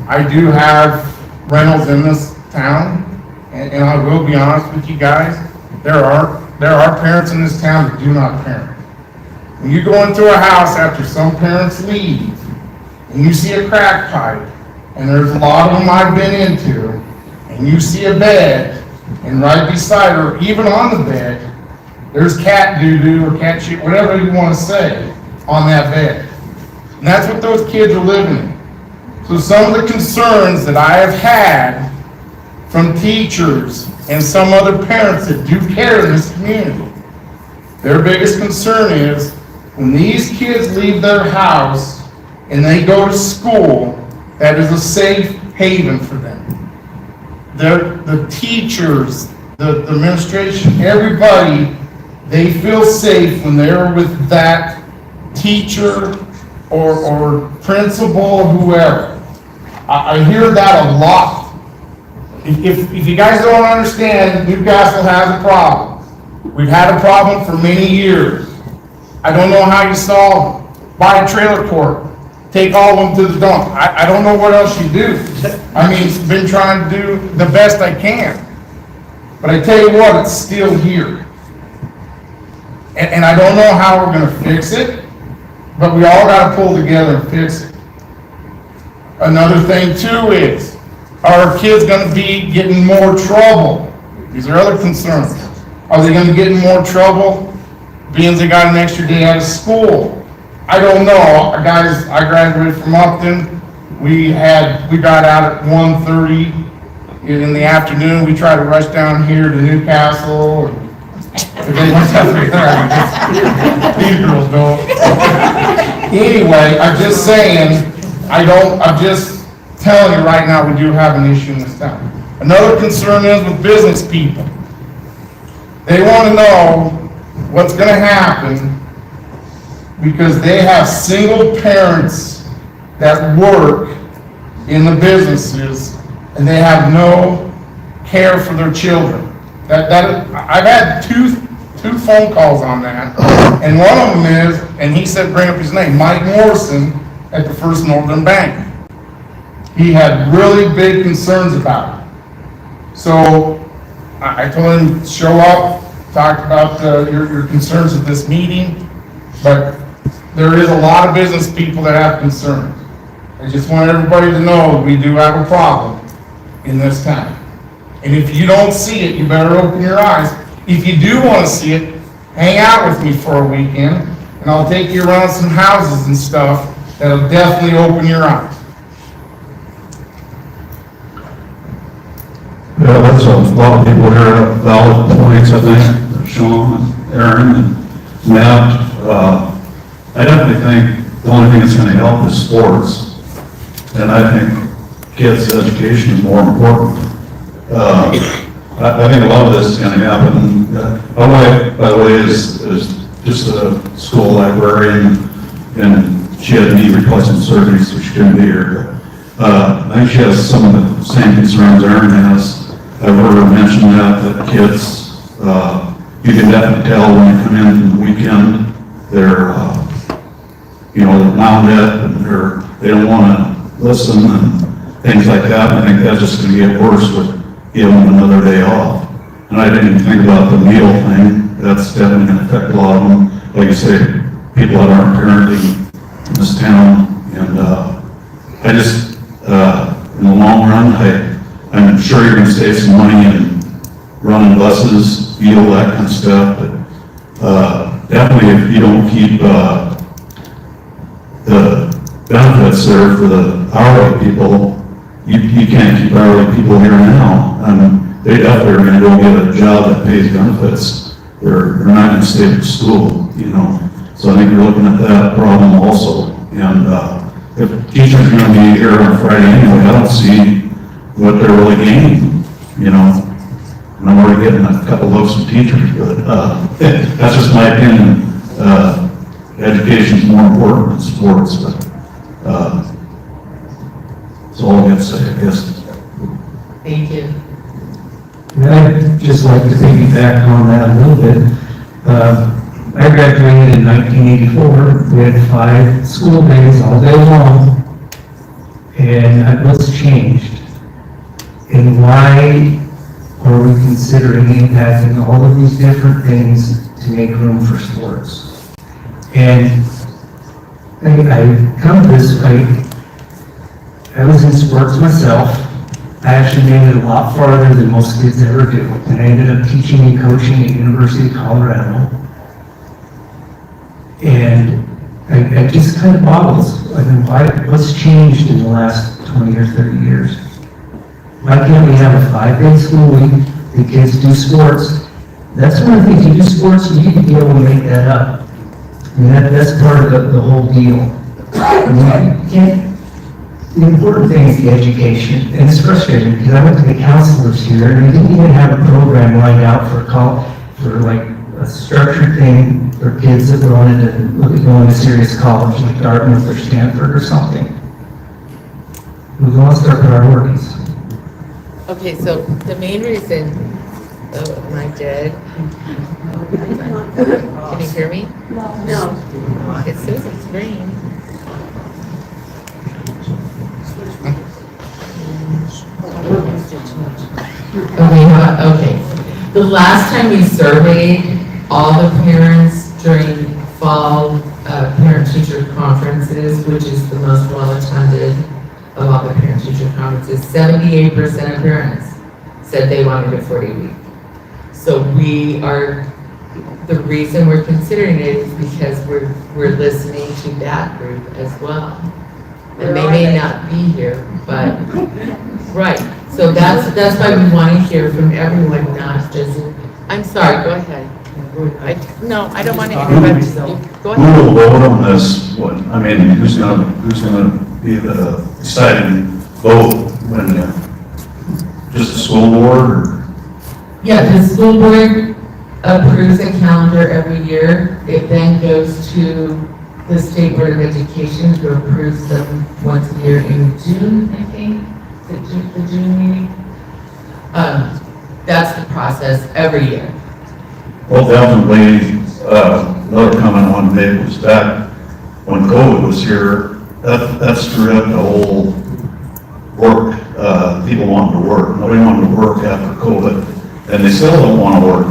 I do have rentals in this town, and I will be honest with you guys, there are parents in this town that do not parent. When you go into a house after some parents leave, and you see a crack pipe, and there's a lot of them I've been into, and you see a bed, and right beside her, even on the bed, there's cat doo-doo or cat shit, whatever you want to say, on that bed. And that's what those kids are living in. So some of the concerns that I have had from teachers and some other parents that do care in this community, their biggest concern is when these kids leave their house and they go to school, that is a safe haven for them. The teachers, the administration, everybody, they feel safe when they're with that teacher or principal or whoever. I hear that a lot. If you guys don't understand, Newcastle has a problem. We've had a problem for many years. I don't know how you solve it. Buy a trailer court, take all of them to the dump. I don't know what else you do. I mean, been trying to do the best I can. But I tell you what, it's still here. And I don't know how we're gonna fix it, but we all gotta pull together and fix it. Another thing too is, are our kids gonna be getting more trouble? These are other concerns. Are they gonna get in more trouble being they got an extra day out of school? I don't know. Guys, I graduated from Upton. We got out at 1:30 in the afternoon. We tried to rush down here to Newcastle. These girls don't. Anyway, I'm just saying, I'm just telling you right now, we do have an issue in this town. Another concern is with business people. They want to know what's going to happen because they have single parents that work in the businesses and they have no care for their children. I've had two phone calls on that, and one of them is, and he said, bring up his name, Mike Morrison at the First Northern Bank. He had really big concerns about it. So I told him to show up, talked about your concerns at this meeting, but there is a lot of business people that have concerns. I just want everybody to know we do have a problem in this town. And if you don't see it, you better open your eyes. If you do want to see it, hang out with me for a weekend, and I'll take you around some houses and stuff that'll definitely open your eyes. Yeah, that's a lot of people here have valid points, I think, Sean, Aaron, and Matt. I definitely think the only thing that's going to help is sports, and I think kids' education is more important. I think a lot of this is going to happen. My wife, by the way, is just a school librarian, and she had knee replacement surgery, so she couldn't be here. I think she has some of the same concerns Aaron has. I've heard her mention that kids, you can definitely tell when they come in from the weekend, they're wound up and they don't want to listen and things like that. And I think that's just going to get worse with giving them another day off. And I didn't even think about the meal thing. That's definitely going to affect a lot of them. Like you say, people that aren't parenting in this town. And I just, in the long run, I'm sure you're going to save some money in running buses, fuel, that kind of stuff. But definitely if you don't keep the benefits there for the hourly people, you can't keep hourly people here now. They definitely are going to go get a job that pays benefits. They're not going to stay at school, So I think you're looking at that problem also. And if teachers are going to be here on Friday anyway, I don't see what they're really gaining, And I'm already getting a couple looks from teachers, but that's just my opinion. Education is more important than sports, but that's all I have to say, I guess. Thank you. I'd just like to piggyback on that a little bit. I graduated in 1984. We had 5 school days all day long. And what's changed? And why are we considering impacting all of these different things to make room for sports? And I come to this, I was in sports myself. I actually made it a lot farther than most kids ever do. And I ended up teaching and coaching at University of Colorado. And I just kind of boggles. I mean, what's changed in the last 20 or 30 years? Why can't we have a 5-day school week? The kids do sports. That's one of the things, you do sports, you need to be able to make that up. I mean, that's part of the whole deal. The important thing is the education, and it's frustrating because I went to the counselors here and they didn't even have a program lined out for like a structured thing for kids that wanted to look at going to serious college like Dartmouth or Stanford or something. We want to start priorities. Okay, so the main reason, oh, am I dead? Can you hear me? No. It says it's green. Okay. The last time we surveyed all the parents during fall parent-teacher conferences, which is the most well-attended of all the parent-teacher conferences, 78% of parents said they wanted a 40 week. So the reason we're considering it is because we're listening to that group as well. And they may not be here, but, right. So that's why we want to hear from everyone, not just, I'm sorry, go ahead. No, I don't want to interrupt you. Go ahead. Who will vote on this? Who's gonna be the deciding vote when, just the school board or? Yeah, the school board approves a calendar every year. It then goes to the State Board of Education, who approves them once a year in June, I think. Is it the June meeting? That's the process every year. Well, definitely, another comment I wanted to make was that when COVID was here, that screwed up the whole work, people wanting to work. Nobody wanted to work after COVID, and they still don't want to work.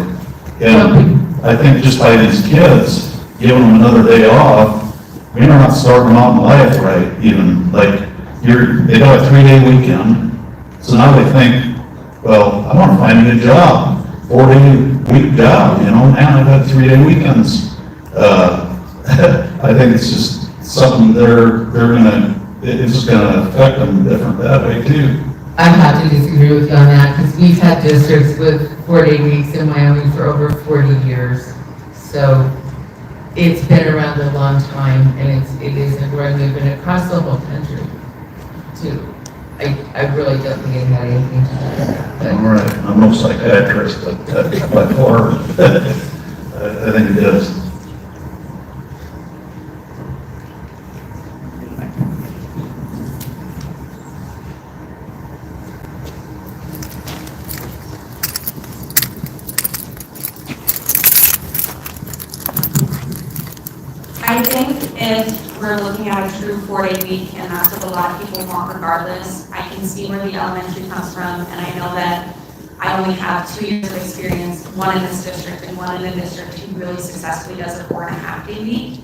And I think just by these kids, giving them another day off, you're not starting them out in life right, even, like, they got a 3-day weekend, so now they think, well, I want to find a good job, 4-day-week job, man, I've had 3-day weekends. I think it's just something it's just gonna affect them different that way too. I have to disagree with you on that, because we've had districts with 4-day weeks in Wyoming for over 40 years. So it's been around a long time, and it is a growing movement across the whole country, too. I really don't think it had anything to do with that. All right, I'm no psychiatrist, but by far, I think it is. I think if we're looking at a true 4-day week, and that's what a lot of people want regardless, I can see where the elementary comes from, and I know that I only have 2 years of experience, one in this district and one in a district who really successfully does a 4.5-day week.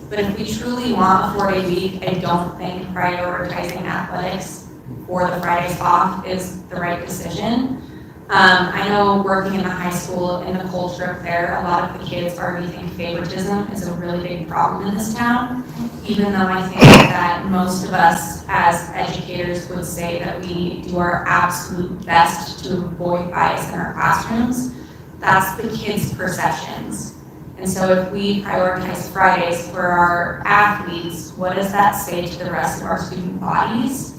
But if we truly want a 4-day week, I don't think prioritizing athletics for the Fridays off is the right decision. I know working in the high school, in the culture up there, a lot of the kids already think favoritism is a really big problem in this town, even though I think that most of us as educators would say that we do our absolute best to avoid bias in our classrooms. That's the kids' perceptions. And so if we prioritize Fridays for our athletes, what does that say to the rest of our student bodies?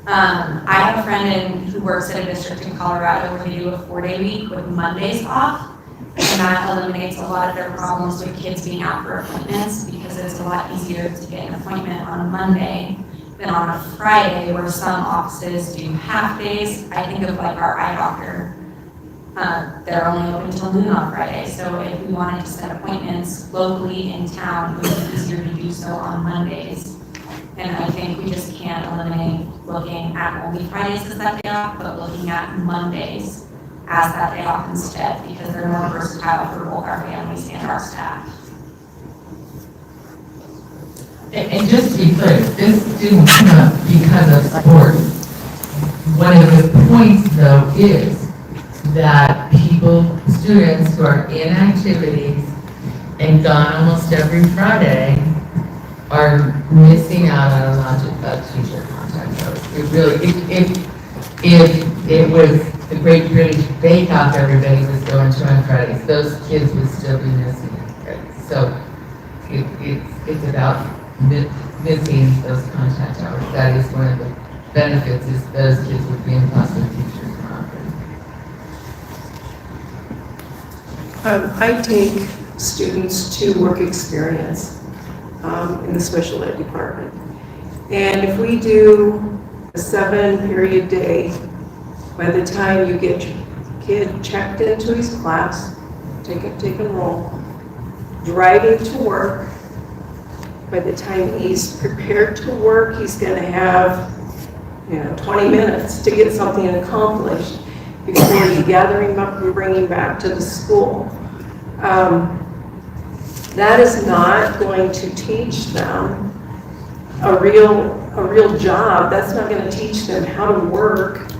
I have a friend who works at a district in Colorado where they do a 4-day week with Mondays off, and that eliminates a lot of their problems with kids being out for appointments because it's a lot easier to get an appointment on a Monday than on a Friday, where some offices do half days. I think of like our eye doctor. They're only open until noon on Friday, so if we wanted to set appointments locally in town, it would be easier to do so on Mondays. And I think we just can't eliminate looking at only Fridays as that day off, but looking at Mondays as that day off instead, because they're more versatile for both our families and our staff. And just to be clear, this didn't come up because of sports. One of the points, though, is that students who are in activities and gone almost every Friday are missing out on a lot of teacher contact hours. It really, if it was the Great British Bake Off everybody was going to on Fridays, those kids would still be missing it. So it's about missing those contact hours. That is one of the benefits, is those kids would be in class with teachers more often. I take students to work experience in the special ed department. And if we do a 7-period day, by the time you get your kid checked into his class, take and roll, driving to work, by the time he's prepared to work, he's going to have 20 minutes to get something accomplished before you gather him up and bring him back to the school. That is not going to teach them a real job. That's not going to teach them how to work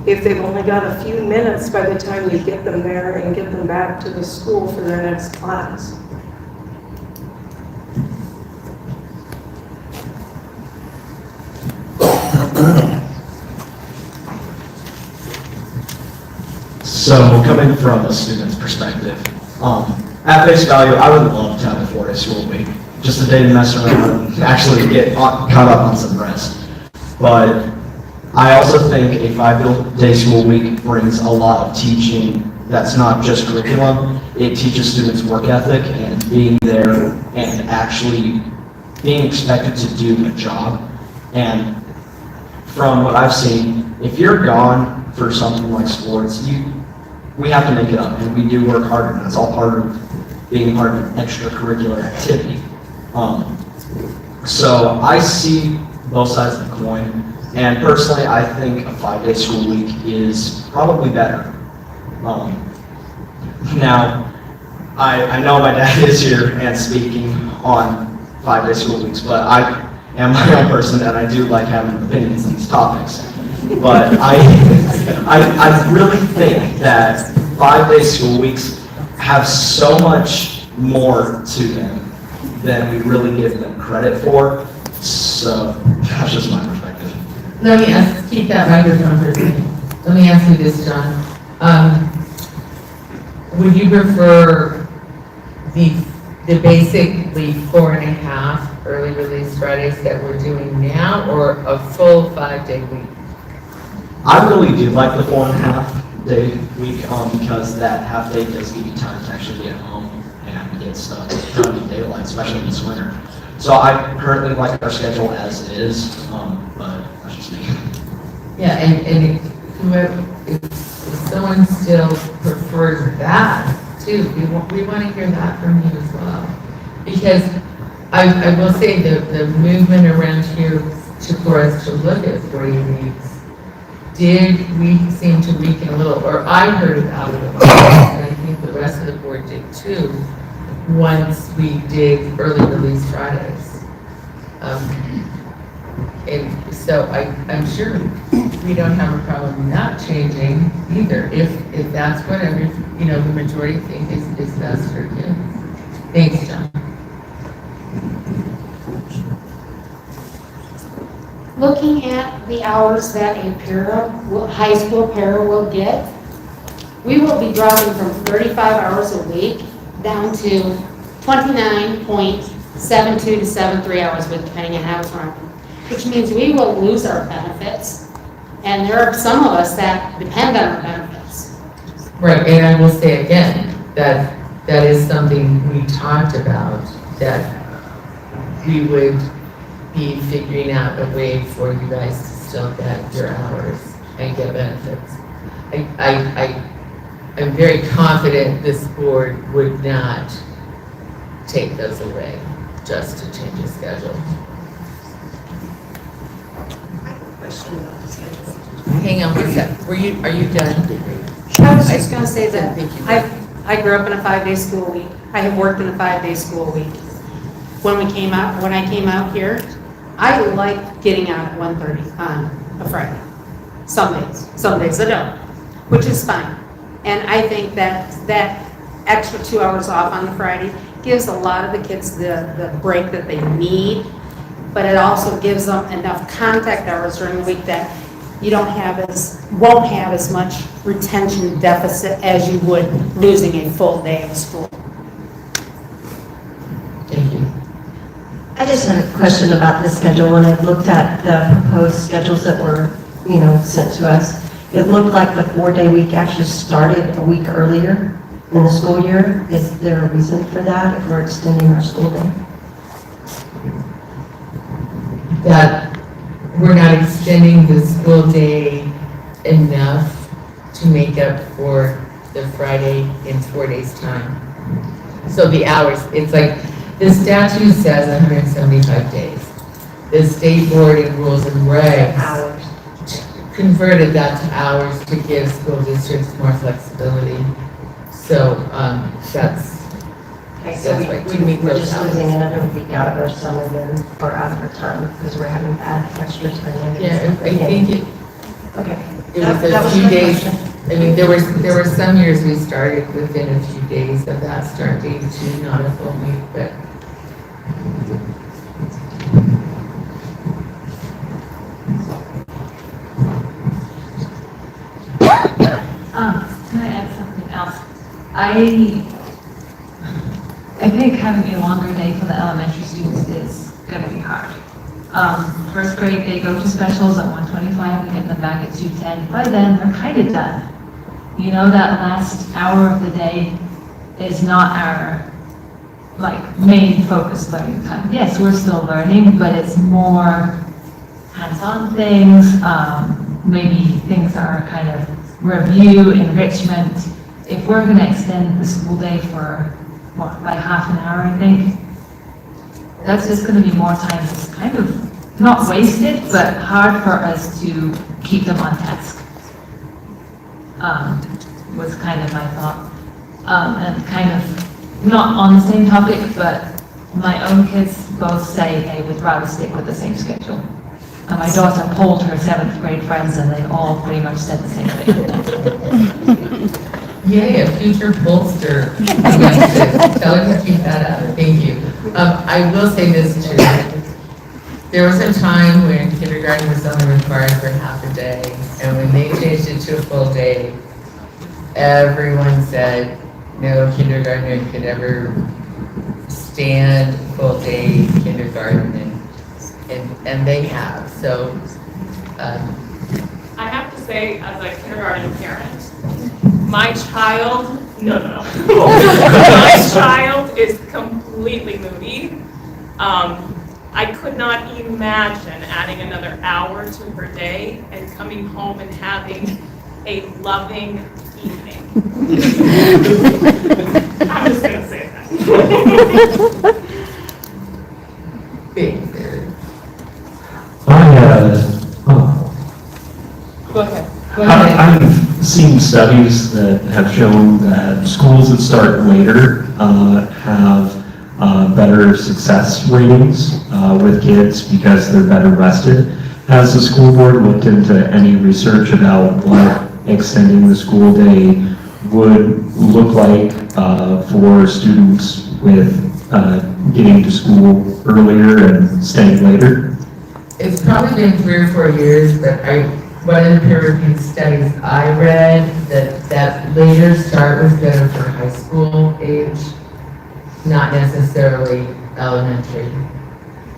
if they've only got a few minutes by the time you get them there and get them back to the school for their next class. So coming from a student's perspective, at face value, I would love to have a 4-day school week, just a day to mess around and actually get caught up on some rest. But I also think a 5-day school week brings a lot of teaching that's not just curriculum. It teaches students work ethic and being there and actually being expected to do a job. And from what I've seen, if you're gone for something like sports, we have to make it up, and we do work harder, and it's all part of being part of an extracurricular activity. So I see both sides of the coin, and personally, I think a 5-day school week is probably better. Now, I know my dad is here and speaking on 5-day school weeks, but I am my own person, and I do like having opinions on these topics. But I really think that 5-day school weeks have so much more to them than we really give them credit for. So that's just my perspective. Let me keep that microphone for a second. Let me ask you this, John. Would you prefer the basically 4.5 early release Fridays that we're doing now, or a full 5-day week? I really do like the 4.5-day week because that half day does give you time to actually get home and get stuff done in daylight, especially in this winter. So I currently like our schedule as it is, but that's just me. Yeah, and if someone still prefers that too, we want to hear that from you as well. Because I will say the movement around here for us to look at 40 weeks we seem to weaken a little, or I heard about it a little, and I think the rest of the board did too, once we did early release Fridays. And so I'm sure we don't have a problem not changing either, if that's what the majority think is best for kids. Thanks, John. Looking at the hours that a high school para will get, we will be dropping from 35 hours a week down to 29.72 to 73 hours a week, depending on how it's run, which means we will lose our benefits. And there are some of us that depend on our benefits. Right, and I will say again, that is something we talked about, that we would be figuring out a way for you guys to still get your hours and get benefits. I'm very confident this board would not take those away just to change the schedule. Hang on one sec. Are you done? I was just gonna say that I grew up in a 5-day school week. I have worked in a 5-day school week. When I came out here, I liked getting out at 1:30 on a Friday. Some days I don't, which is fine. And I think that extra 2 hours off on the Friday gives a lot of the kids the break that they need, but it also gives them enough contact hours during the week that you won't have as much retention deficit as you would losing a full day of school. Thank you. I just had a question about the schedule. When I looked at the proposed schedules that were, sent to us, it looked like the 4-day week actually started a week earlier in the school year. Is there a reason for that if we're extending our school day? That we're not extending the school day enough to make up for the Friday in 4 days' time. So the hours, it's like, the statute says 175 days. The state board and rules and regs converted that to hours to give school districts more flexibility. So that's Okay, so we're just losing another week out of our summer then, or out of our time, because we're having that extra time. Yeah, I think it Okay. was a few days. I mean, there were some years we started within a few days of that start date too, not a full week, but. Can I add something else? I think having a longer day for the elementary students is gonna be hard. First grade, they go to specials at 1:25, we get them back at 2:10. By then, they're kind of done. That last hour of the day is not our, main focus learning time. Yes, we're still learning, but it's more hands-on things, maybe things are kind of review, enrichment. If we're gonna extend the school day for, by half an hour, I think, that's just gonna be more time that's kind of not wasted, but hard for us to keep them on task. Was kind of my thought. And kind of not on the same topic, but my own kids both say they would rather stick with the same schedule. And my daughter polled her 7th grade friends and they all pretty much said the same thing. Yay, a future pollster. Tell her to keep that up. Thank you. I will say this too. There was a time when kindergarten was only required for half a day, and when they changed it to a full day, everyone said no kindergartner could ever stand full day kindergarten, and they have. So I have to say, as a kindergarten parent, my child, my child is completely moody. I could not imagine adding another hour to her day and coming home and having a loving evening. I'm just gonna say that. Go ahead. I've seen studies that have shown that schools that start later have better success ratings with kids because they're better rested. Has the school board looked into any research about what extending the school day would look like for students with getting to school earlier and staying later? It's probably been 3 or 4 years, but one of the peer-reviewed studies I read that later start was better for high school age, not necessarily elementary.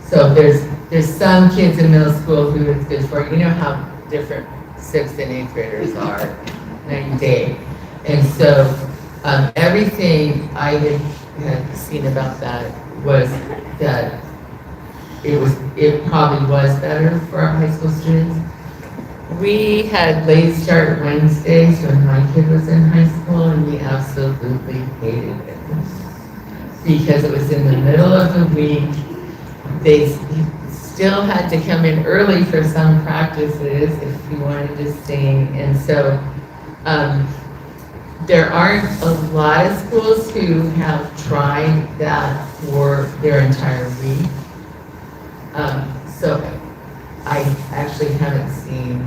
So there's some kids in middle school who it's good for. You know how different 6th and 8th graders are night and day. And so everything I had seen about that was that it probably was better for our high school students. We had late start Wednesdays when my kid was in high school, and we absolutely hated it because it was in the middle of the week. still had to come in early for some practices if you wanted to sing. And so there aren't a lot of schools who have tried that for their entire week. So I actually haven't seen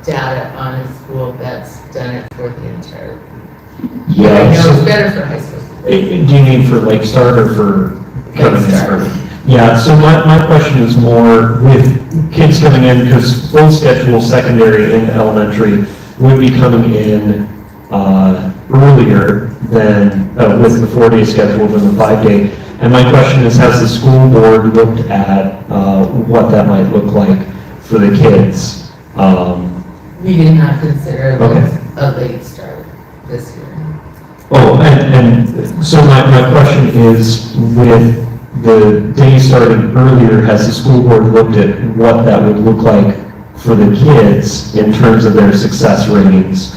data on a school that's done it for the entire week. Yeah. I know so- it's better for high school. Do you mean for Lake Start or for coming in early? Yeah, so my question is more with kids coming in, because full schedule secondary and elementary would be coming in earlier than, with the 4-day schedule than the 5-day. And my question is, has the school board looked at what that might look like for the kids? We did not consider Okay. a late start this year. Oh, and so my question is, with the day starting earlier, has the school board looked at what that would look like for the kids in terms of their success ratings,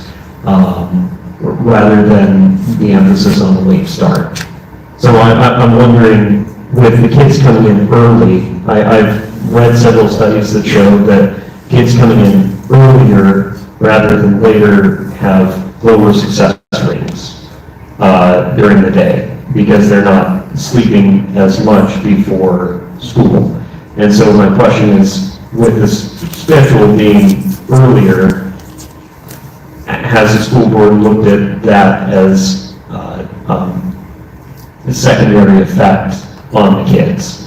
rather than the emphasis on the late start? So I'm wondering, with the kids coming in early, I've read several studies that show that kids coming in earlier rather than later have lower success ratings during the day, because they're not sleeping as much before school. And so my question is, with this schedule being earlier, has the school board looked at that as a secondary effect on the kids?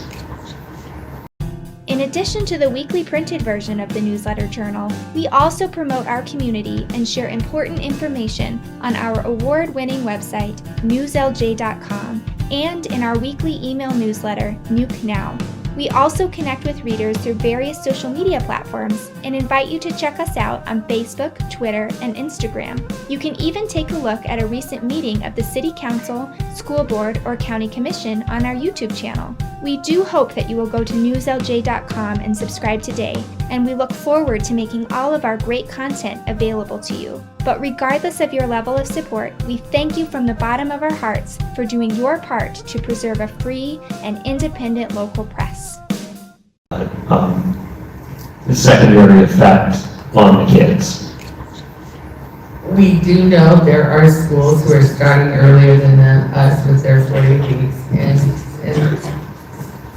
In addition to the weekly printed version of the newsletter journal, we also promote our community and share important information on our award-winning website, newslj.com, and in our weekly email newsletter, Nuke Now. We also connect with readers through various social media platforms and invite you to check us out on Facebook, Twitter, and Instagram. You can even take a look at a recent meeting of the City Council, School Board, or County Commission on our YouTube channel. We do hope that you will go to newslj.com and subscribe today, and we look forward to making all of our great content available to you. But regardless of your level of support, we thank you from the bottom of our hearts for doing your part to preserve a free and independent local press. The secondary effect on the kids. We do know there are schools who are starting earlier than us with their 40 weeks, and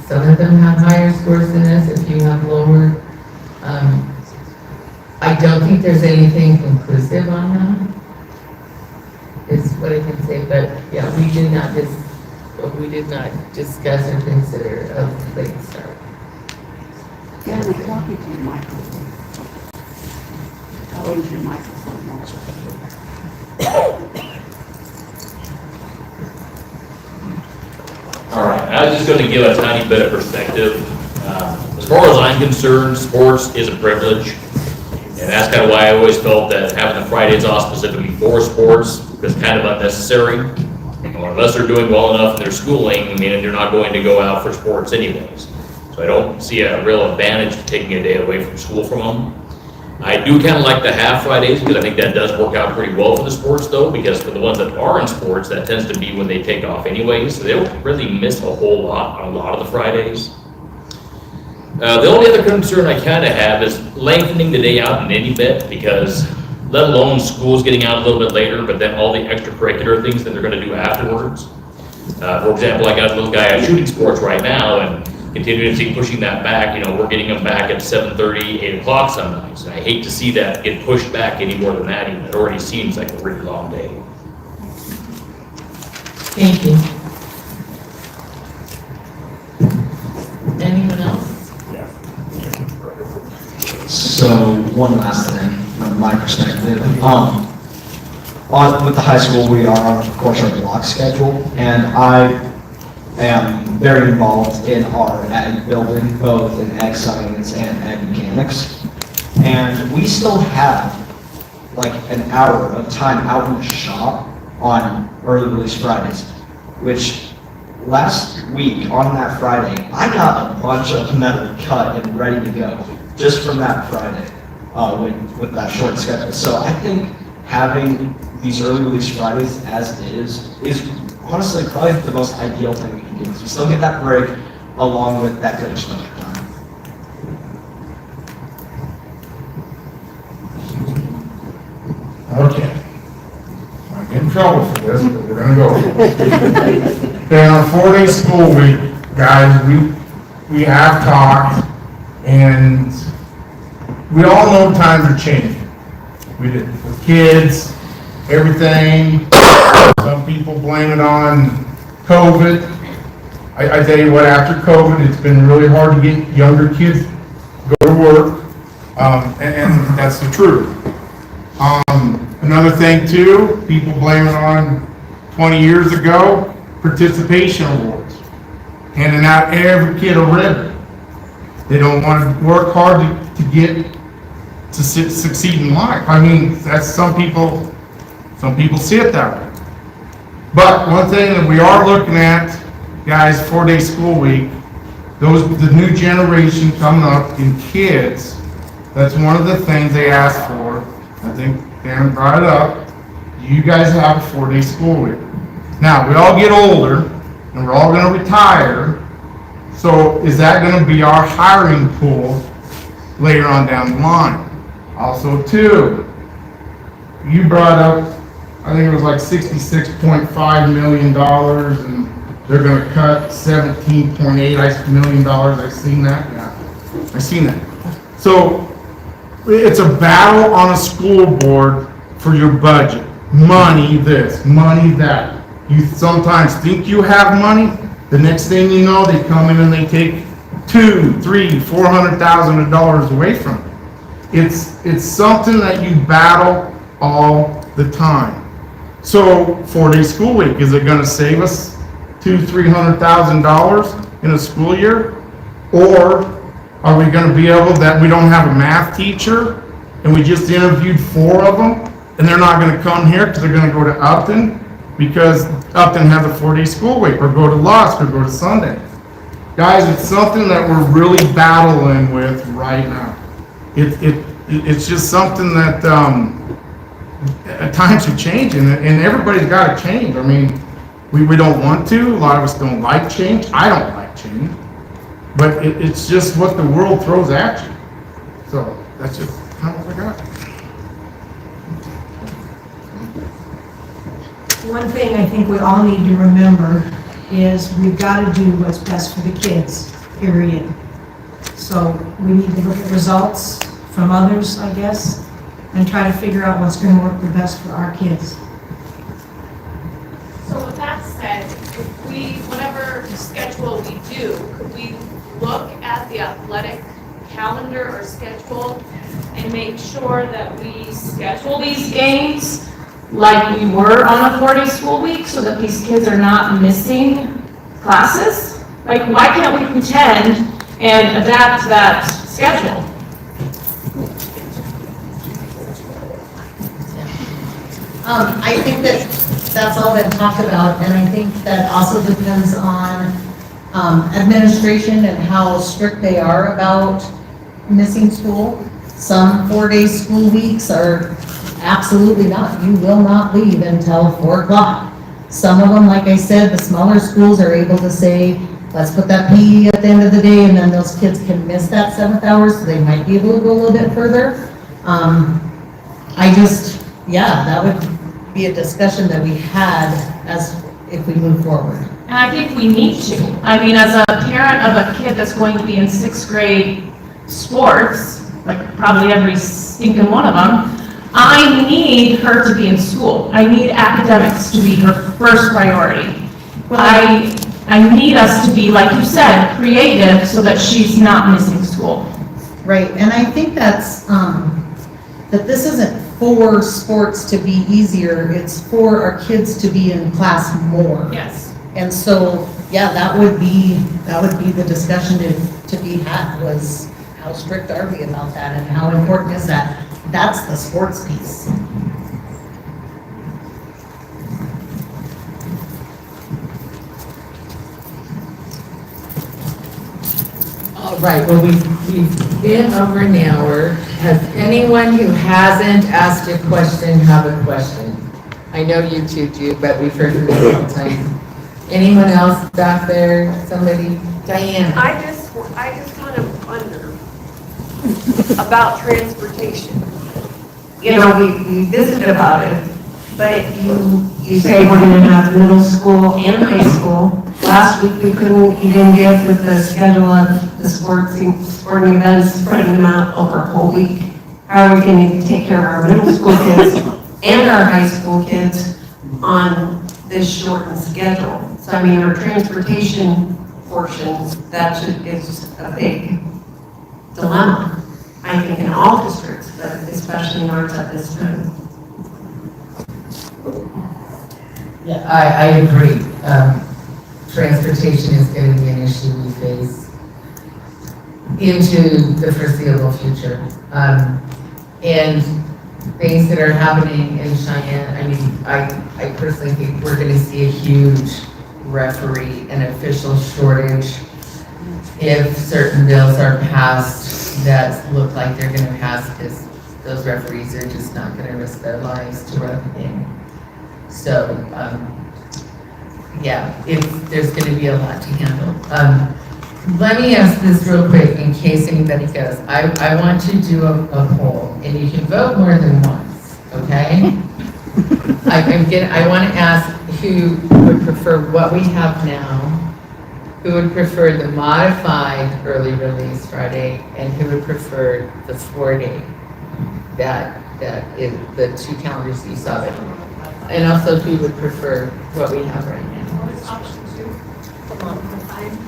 some of them have higher scores than us, if you have lower. I don't think there's anything conclusive on that, is what I can say, but yeah, we did not discuss or consider a late start. Yeah, we're talking to your microphone. Talking to your microphone also. All right, I was just going to give a tiny bit of perspective. As far as I'm concerned, sports is a privilege. And that's kind of why I always felt that having the Fridays off specifically for sports was kind of unnecessary. Unless they're doing well enough in their schooling, I mean, they're not going to go out for sports anyways. So I don't see a real advantage to taking a day away from school from them. I do kind of like the half Fridays, because I think that does work out pretty well for the sports though, because for the ones that are in sports, that tends to be when they take off anyways, so they don't really miss a whole lot on a lot of the Fridays. The only other concern I kind of have is lengthening the day out in any bit, because let alone school's getting out a little bit later, but then all the extracurricular things that they're going to do afterwards. For example, I got a little guy at shooting sports right now, and continuing to see pushing that back, we're getting them back at 7:30, 8 o'clock some nights. And I hate to see that get pushed back any more than that, even. It already seems like a really long day. Thank you. Anyone else? So one last thing from my perspective, with the high school, we are on, of course, our block schedule, and I am very involved in our ag building, both in ag science and ag mechanics, and we still have like an hour of time out in the shop on early release Fridays, which last week on that Friday, I got a bunch of metal cut and ready to go just from that Friday with that short schedule. So I think having these early release Fridays as is honestly probably the most ideal thing we can do. We still get that break along with that good stuff. Okay. I get in trouble for this, but we're gonna go. Okay, on a 4-day school week, guys, we have talked, and we all know times are changing. We did with kids, everything. Some people blame it on COVID. I tell you what, after COVID, it's been really hard to get younger kids to go to work, and that's the truth. Another thing too, people blame it on 20 years ago, participation awards. Handing out every kid a ribbon. They don't want to work hard to get to succeed in life. I mean, that's some people see it that way. But one thing that we are looking at, guys, 4-day school week, the new generation coming up in kids, that's one of the things they ask for. I think Dan brought it up. You guys have a 4-day school week. Now, we all get older, and we're all going to retire. So is that going to be our hiring pool later on down the line? Also, too, you brought up, I think it was like $66.5 million, and they're going to cut $17.8 million. I've seen that. Yeah, I've seen that. So it's a battle on a school board for your budget. Money this, money that. You sometimes think you have money. The next thing you know, they come in and they take $200,000, $300,000, $400,000 away from you. It's something that you battle all the time. So 4-day school week, is it going to save us $200,000, $300,000 in a school year? Or are we going to be able that we don't have a math teacher and we just interviewed 4 of them and they're not going to come here because they're going to go to Upton because Upton has a 4-day school week, or go to Lusk, or go to Sunday? Guys, it's something that we're really battling with right now. It's just something that times are changing, and everybody's got to change. I mean, we don't want to. A lot of us don't like change. I don't like change. But it's just what the world throws at you. So that's just kind of what I got. One thing I think we all need to remember is we've got to do what's best for the kids, period. So we need to look at results from others, I guess, and try to figure out what's going to work the best for our kids. So with that said, if we, whatever schedule we do, could we look at the athletic calendar or schedule and make sure that we schedule these games like we were on a 4-day school week so that these kids are not missing classes? Like, why can't we pretend and adapt that schedule? I think that that's all been talked about, and I think that also depends on administration and how strict they are about missing school. Some 4-day school weeks are absolutely not. You will not leave until 4 o'clock. Some of them, like I said, the smaller schools are able to say, let's put that PE at the end of the day, and then those kids can miss that 7th hour, so they might be able to go a little bit further. That would be a discussion that we had as if we move forward. And I think we need to. I mean, as a parent of a kid that's going to be in 6th grade sports, like probably every stinking one of them, I need her to be in school. I need academics to be her first priority. I need us to be, like you said, creative so that she's not missing school. Right, and I think that's, that this isn't for sports to be easier, it's for our kids to be in class more. Yes. And so, yeah, that would be the discussion to be had, was how strict are we about that and how important is that? That's the sports piece. All right, well, we've been over an hour. Has anyone who hasn't asked a question have a question? I know you two do, but we've heard from you all the time. Anyone else back there? Somebody? Diane? I just kind of wonder about transportation. we visited about it, but you say we're gonna have middle school and high school. Last week, we couldn't even get with the schedule of the sporting events, spreading them out over a whole week. How are we gonna take care of our middle school kids and our high school kids on this shortened schedule? So I mean, our transportation portions, is a big dilemma, I think, in all districts, but especially in ours at this time. Yeah, I agree. Transportation is going to be an issue we face into the foreseeable future. And things that are happening in Cheyenne, I mean, I personally think we're going to see a huge referee and official shortage if certain bills are passed that look like they're going to pass, because those referees are just not going to risk their lives to run the game. So, yeah, there's going to be a lot to handle. Let me ask this real quick in case anybody goes. I want to do a poll, and you can vote more than once, okay? I want to ask who would prefer what we have now, who would prefer the modified early release Friday, and who would prefer the 4-day, that is the 2 calendars you saw there. And also who would prefer what we have right now.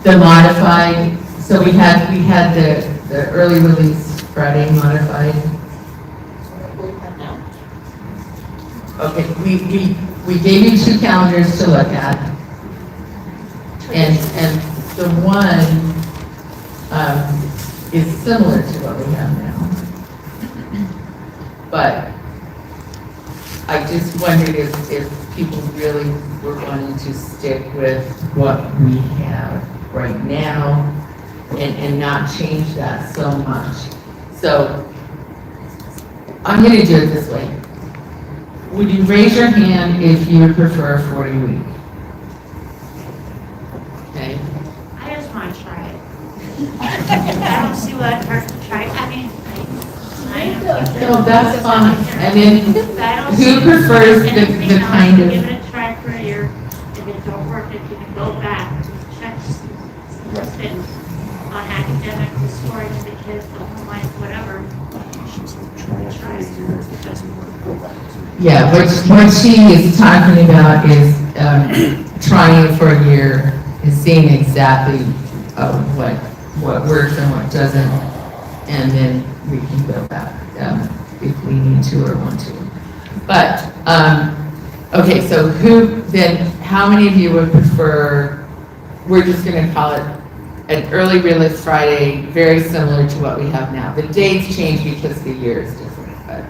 The modified, so we had the early release Friday modified. Okay, we gave you 2 calendars to look at. And the one is similar to what we have now. But I just wondered if people really were wanting to stick with what we have right now and not change that so much. So I'm going to do it this way. Would you raise your hand if you would prefer a 40-week? Okay. I just want to try it. I don't see what hurts to try it. I mean, no, that's fine. And then who prefers the kind of... Give it a try for a year. If it don't work, if you can go back and check things on academic scoring of the kids, the homework, whatever. Try it. Yeah, what she is talking about is trying it for a year and seeing exactly what works and what doesn't, and then we can go back if we need to or want to. But, okay, so how many of you would prefer, we're just going to call it an early release Friday, very similar to what we have now. The dates change because the year is different, but.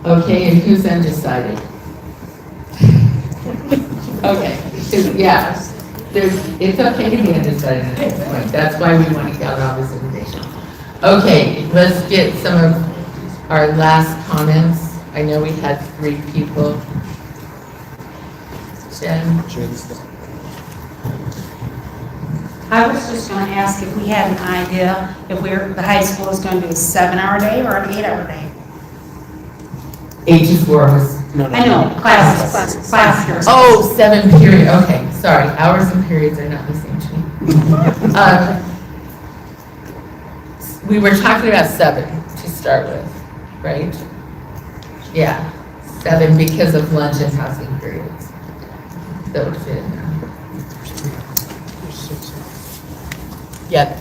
Okay, and who's undecided? Okay, yeah, it's okay to be undecided at this point. That's why we want to gather all this information. Okay, let's get some of our last comments. I know we had 3 people. Jen? I was just going to ask if we had an idea if the high school is going to do a 7-hour day or an 8-hour day. 8 to 4 was. I know, classes. Oh, 7 period, okay, sorry, hours and periods are not the same to me. We were talking about 7 to start with, right? Yeah, 7 because of lunch and housing periods. That would fit in there. Yeah,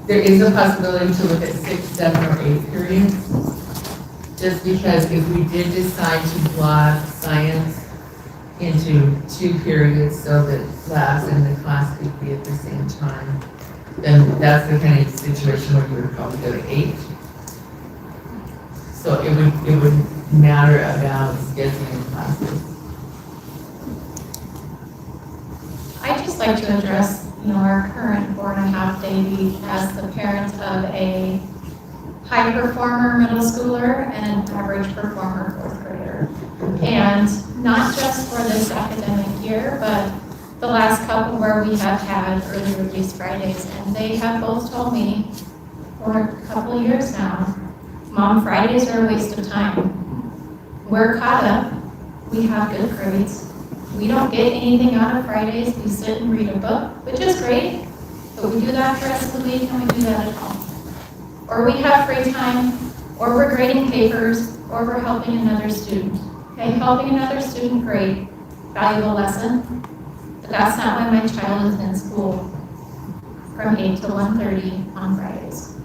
there is a possibility to look at 6, 7, or 8 periods. Just because if we did decide to block science into 2 periods so that class and the class could be at the same time, then that's the kind of situation where you would probably go to 8. So it would matter about scheduling classes. I'd just like to address, our current 4.5-day week as the parent of a high performer middle schooler and an average performer 4th grader. And not just for this academic year, but the last couple where we have had early release Fridays, and they have both told me for a couple of years now, Mom, Fridays are a waste of time. We're caught up, we have good grades, we don't get anything out of Fridays, we sit and read a book, which is great, but we do that the rest of the week and we do that at home. Or we have free time, or we're grading papers, or we're helping another student. Okay, helping another student, great, valuable lesson, but that's not why my child is in school from 8 to 1:30 on Fridays.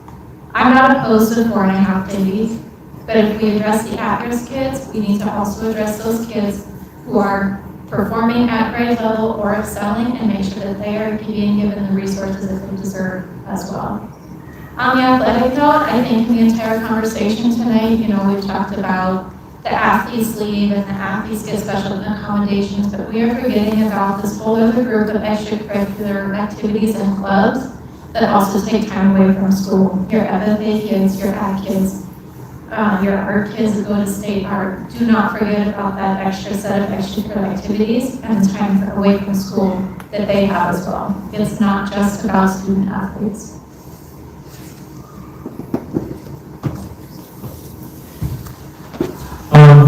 I'm not opposed to 4.5 days, but if we address the at-risk kids, we need to also address those kids who are performing at grade level or excelling and make sure that they are being given the resources that they deserve as well. On the athletic note, I think in the entire conversation tonight, we've talked about the athletes leave and the athletes get special accommodations, but we are forgetting about this whole other group of extracurricular activities and clubs that also take time away from school. Your FFA kids, your ag kids, your art kids that go to state art. Do not forget about that extra set of extracurricular activities and the time away from school that they have as well. It's not just about student athletes.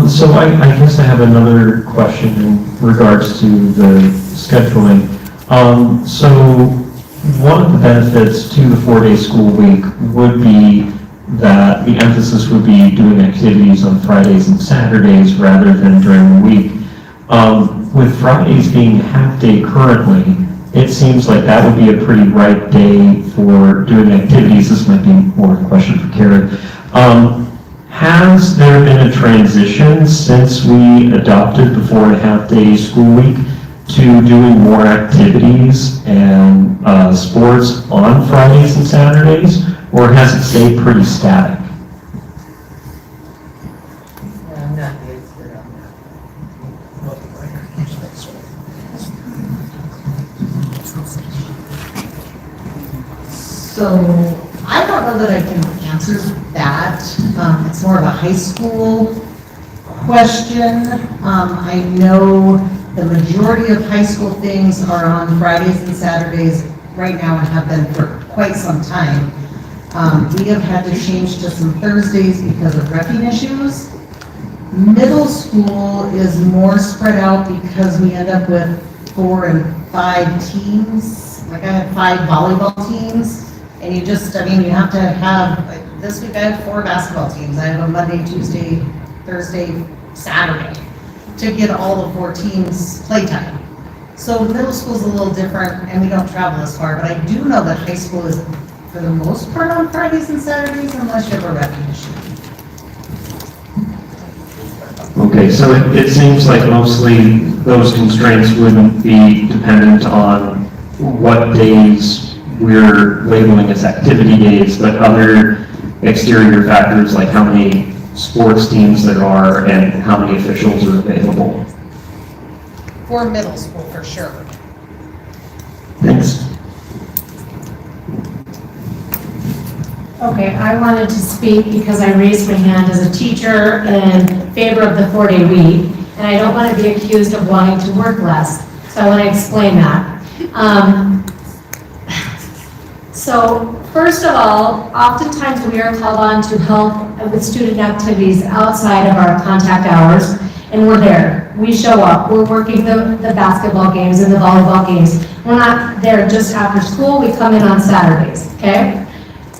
So I guess I have another question in regards to the scheduling. So one of the benefits to the 4-day school week would be that the emphasis would be doing activities on Fridays and Saturdays rather than during the week. With Fridays being half-day currently, it seems like that would be a pretty ripe day for doing activities. This might be more of a question for Karen. Has there been a transition since we adopted the 4.5-day school week to doing more activities and sports on Fridays and Saturdays, or has it stayed pretty static? I'm not the expert on So I don't know that I can answer that. It's more of a high school question. I know the majority of high school things are on Fridays and Saturdays right now and have been for quite some time. We have had to change to some Thursdays because of reffing issues. Middle school is more spread out because we end up with 4 and 5 teams. Like I had 5 volleyball teams. And you have to have, like, this week I have 4 basketball teams. I have a Monday, Tuesday, Thursday, Saturday to get all the 4 teams playtime. So middle school is a little different and we don't travel as far, but I do know that high school is for the most part on Fridays and Saturdays unless you have a reffing issue. Okay, so it seems like mostly those constraints wouldn't be dependent on what days we're labeling as activity days, but other exterior factors like how many sports teams there are and how many officials are available. For middle school, for sure. Thanks. Okay, I wanted to speak because I raised my hand as a teacher in favor of the 4-day week, and I don't want to be accused of wanting to work less, so I want to explain that. So first of all, oftentimes we are called on to help with student activities outside of our contact hours, and we're there. We show up. We're working the basketball games and the volleyball games. We're not there just after school. We come in on Saturdays, okay?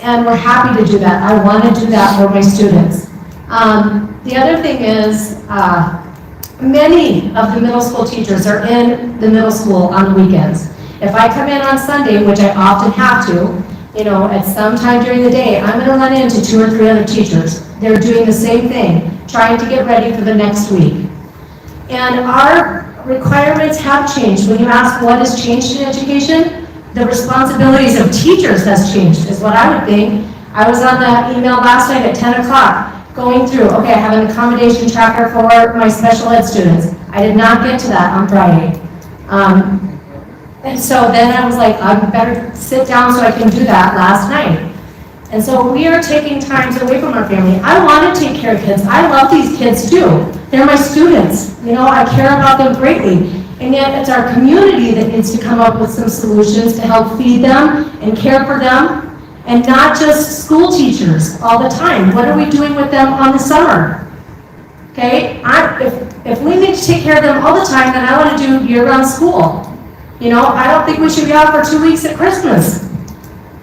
And we're happy to do that. I want to do that for my students. The other thing is, many of the middle school teachers are in the middle school on the weekends. If I come in on Sunday, which I often have to, at some time during the day, I'm going to run into 2 or 3 other teachers. They're doing the same thing, trying to get ready for the next week. And our requirements have changed. When you ask what has changed in education, the responsibilities of teachers has changed, is what I would think. I was on that email last night at 10 o'clock, going through, okay, I have an accommodation tracker for my special ed students. I did not get to that on Friday. And so then I was like, I better sit down so I can do that last night. And so we are taking times away from our family. I want to take care of kids. I love these kids too. They're my students. I care about them greatly. And yet it's our community that needs to come up with some solutions to help feed them and care for them, and not just school teachers all the time. What are we doing with them on the summer? Okay, if we need to take care of them all the time, then I want to do year-round school. You know, I don't think we should be out for 2 weeks at Christmas.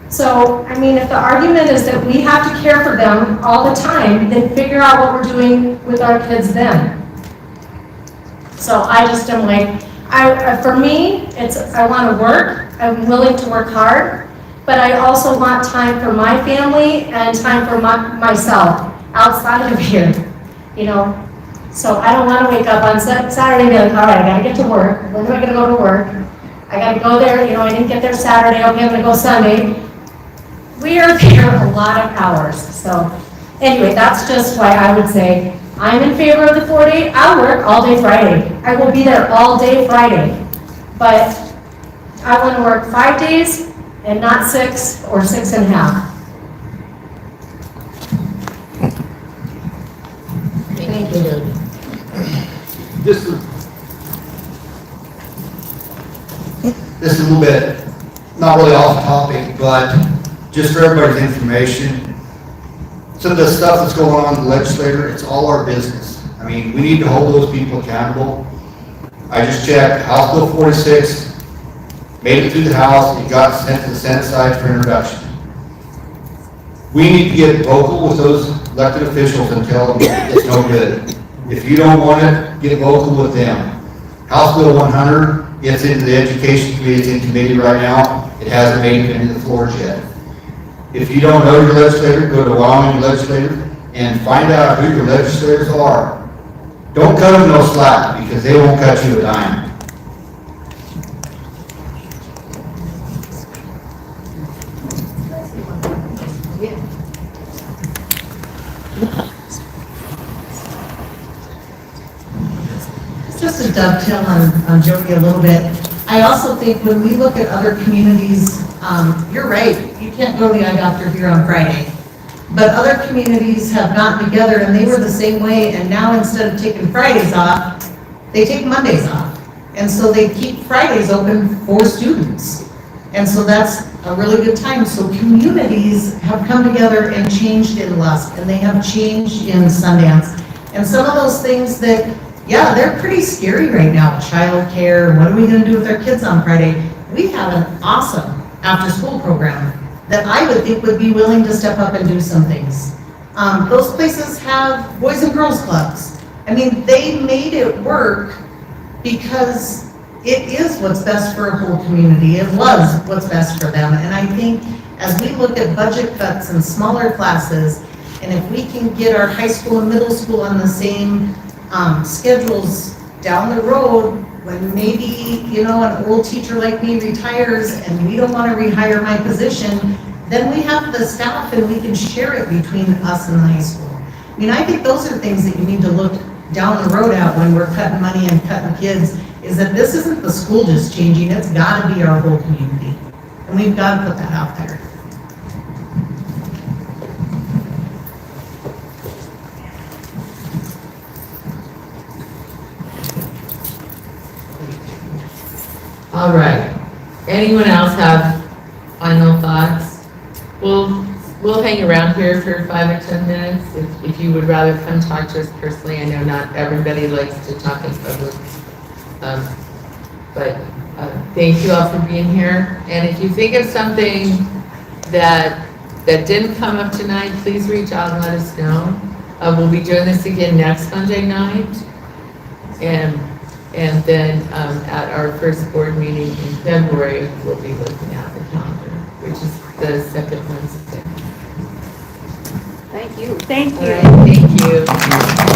So, I mean, if the argument is that we have to care for them all the time, then figure out what we're doing with our kids then. So I just am like, for me, I want to work, I'm willing to work hard, but I also want time for my family and time for myself outside of here, you know. So I don't want to wake up on Saturday and be like, all right, I got to get to work. When am I going to go to work? I got to go there, you know, I didn't get there Saturday, okay, I'm going to go Sunday. We are there a lot of hours. So anyway, that's just why I would say I'm in favor of the 4-day. I'll work all day Friday. I will be there all day Friday. But I want to work 5 days and not 6 or 6.5. Thank you. This is a little bit, not really off topic, but just for everybody's information, some of the stuff that's going on in the legislature, it's all our business. I mean, we need to hold those people accountable. I just checked, House Bill 46 made it through the House, it got sent to the Senate side for introduction. We need to get vocal with those elected officials and tell them it's no good. If you don't want it, get vocal with them. House Bill 100, it's into the Education Committee, it's in committee right now. It hasn't made it into the floors yet. If you don't know your legislator, go to Wyoming legislator and find out who your legislators are. Don't cut them no slack because they won't cut you a dime. Just to dovetail on Jody a little bit, I also think when we look at other communities, you're right, you can't go to the eye doctor here on Friday. But other communities have gotten together and they were the same way, and now instead of taking Fridays off, they take Mondays off. And so they keep Fridays open for students. And so that's a really good time. So communities have come together and changed in Lusk, and they have changed in Sundance. And some of those things that, yeah, they're pretty scary right now. Childcare, what are we gonna do with our kids on Friday? We have an awesome after-school program that I would think would be willing to step up and do some things. Those places have boys and girls clubs. I mean, they made it work because it is what's best for a whole community. It was what's best for them. And I think as we look at budget cuts and smaller classes, and if we can get our high school and middle school on the same schedules down the road, when maybe, you know, an old teacher like me retires and we don't want to rehire my position, then we have the staff and we can share it between us and the high school. I mean, I think those are things that you need to look down the road at when we're cutting money and cutting kids, is that this isn't the school just changing, it's got to be our whole community. And we've got to put that out there. All right. Anyone else have final thoughts? We'll hang around here for 5 or 10 minutes if you would rather come talk to us personally. I know not everybody likes to talk in public. But thank you all for being here. And if you think of something that didn't come up tonight, please reach out and let us know. We'll be doing this again next Monday night. And then at our first board meeting in February, we'll be looking at the calendar, which is the second Wednesday. Thank you. Thank you. All right, thank you.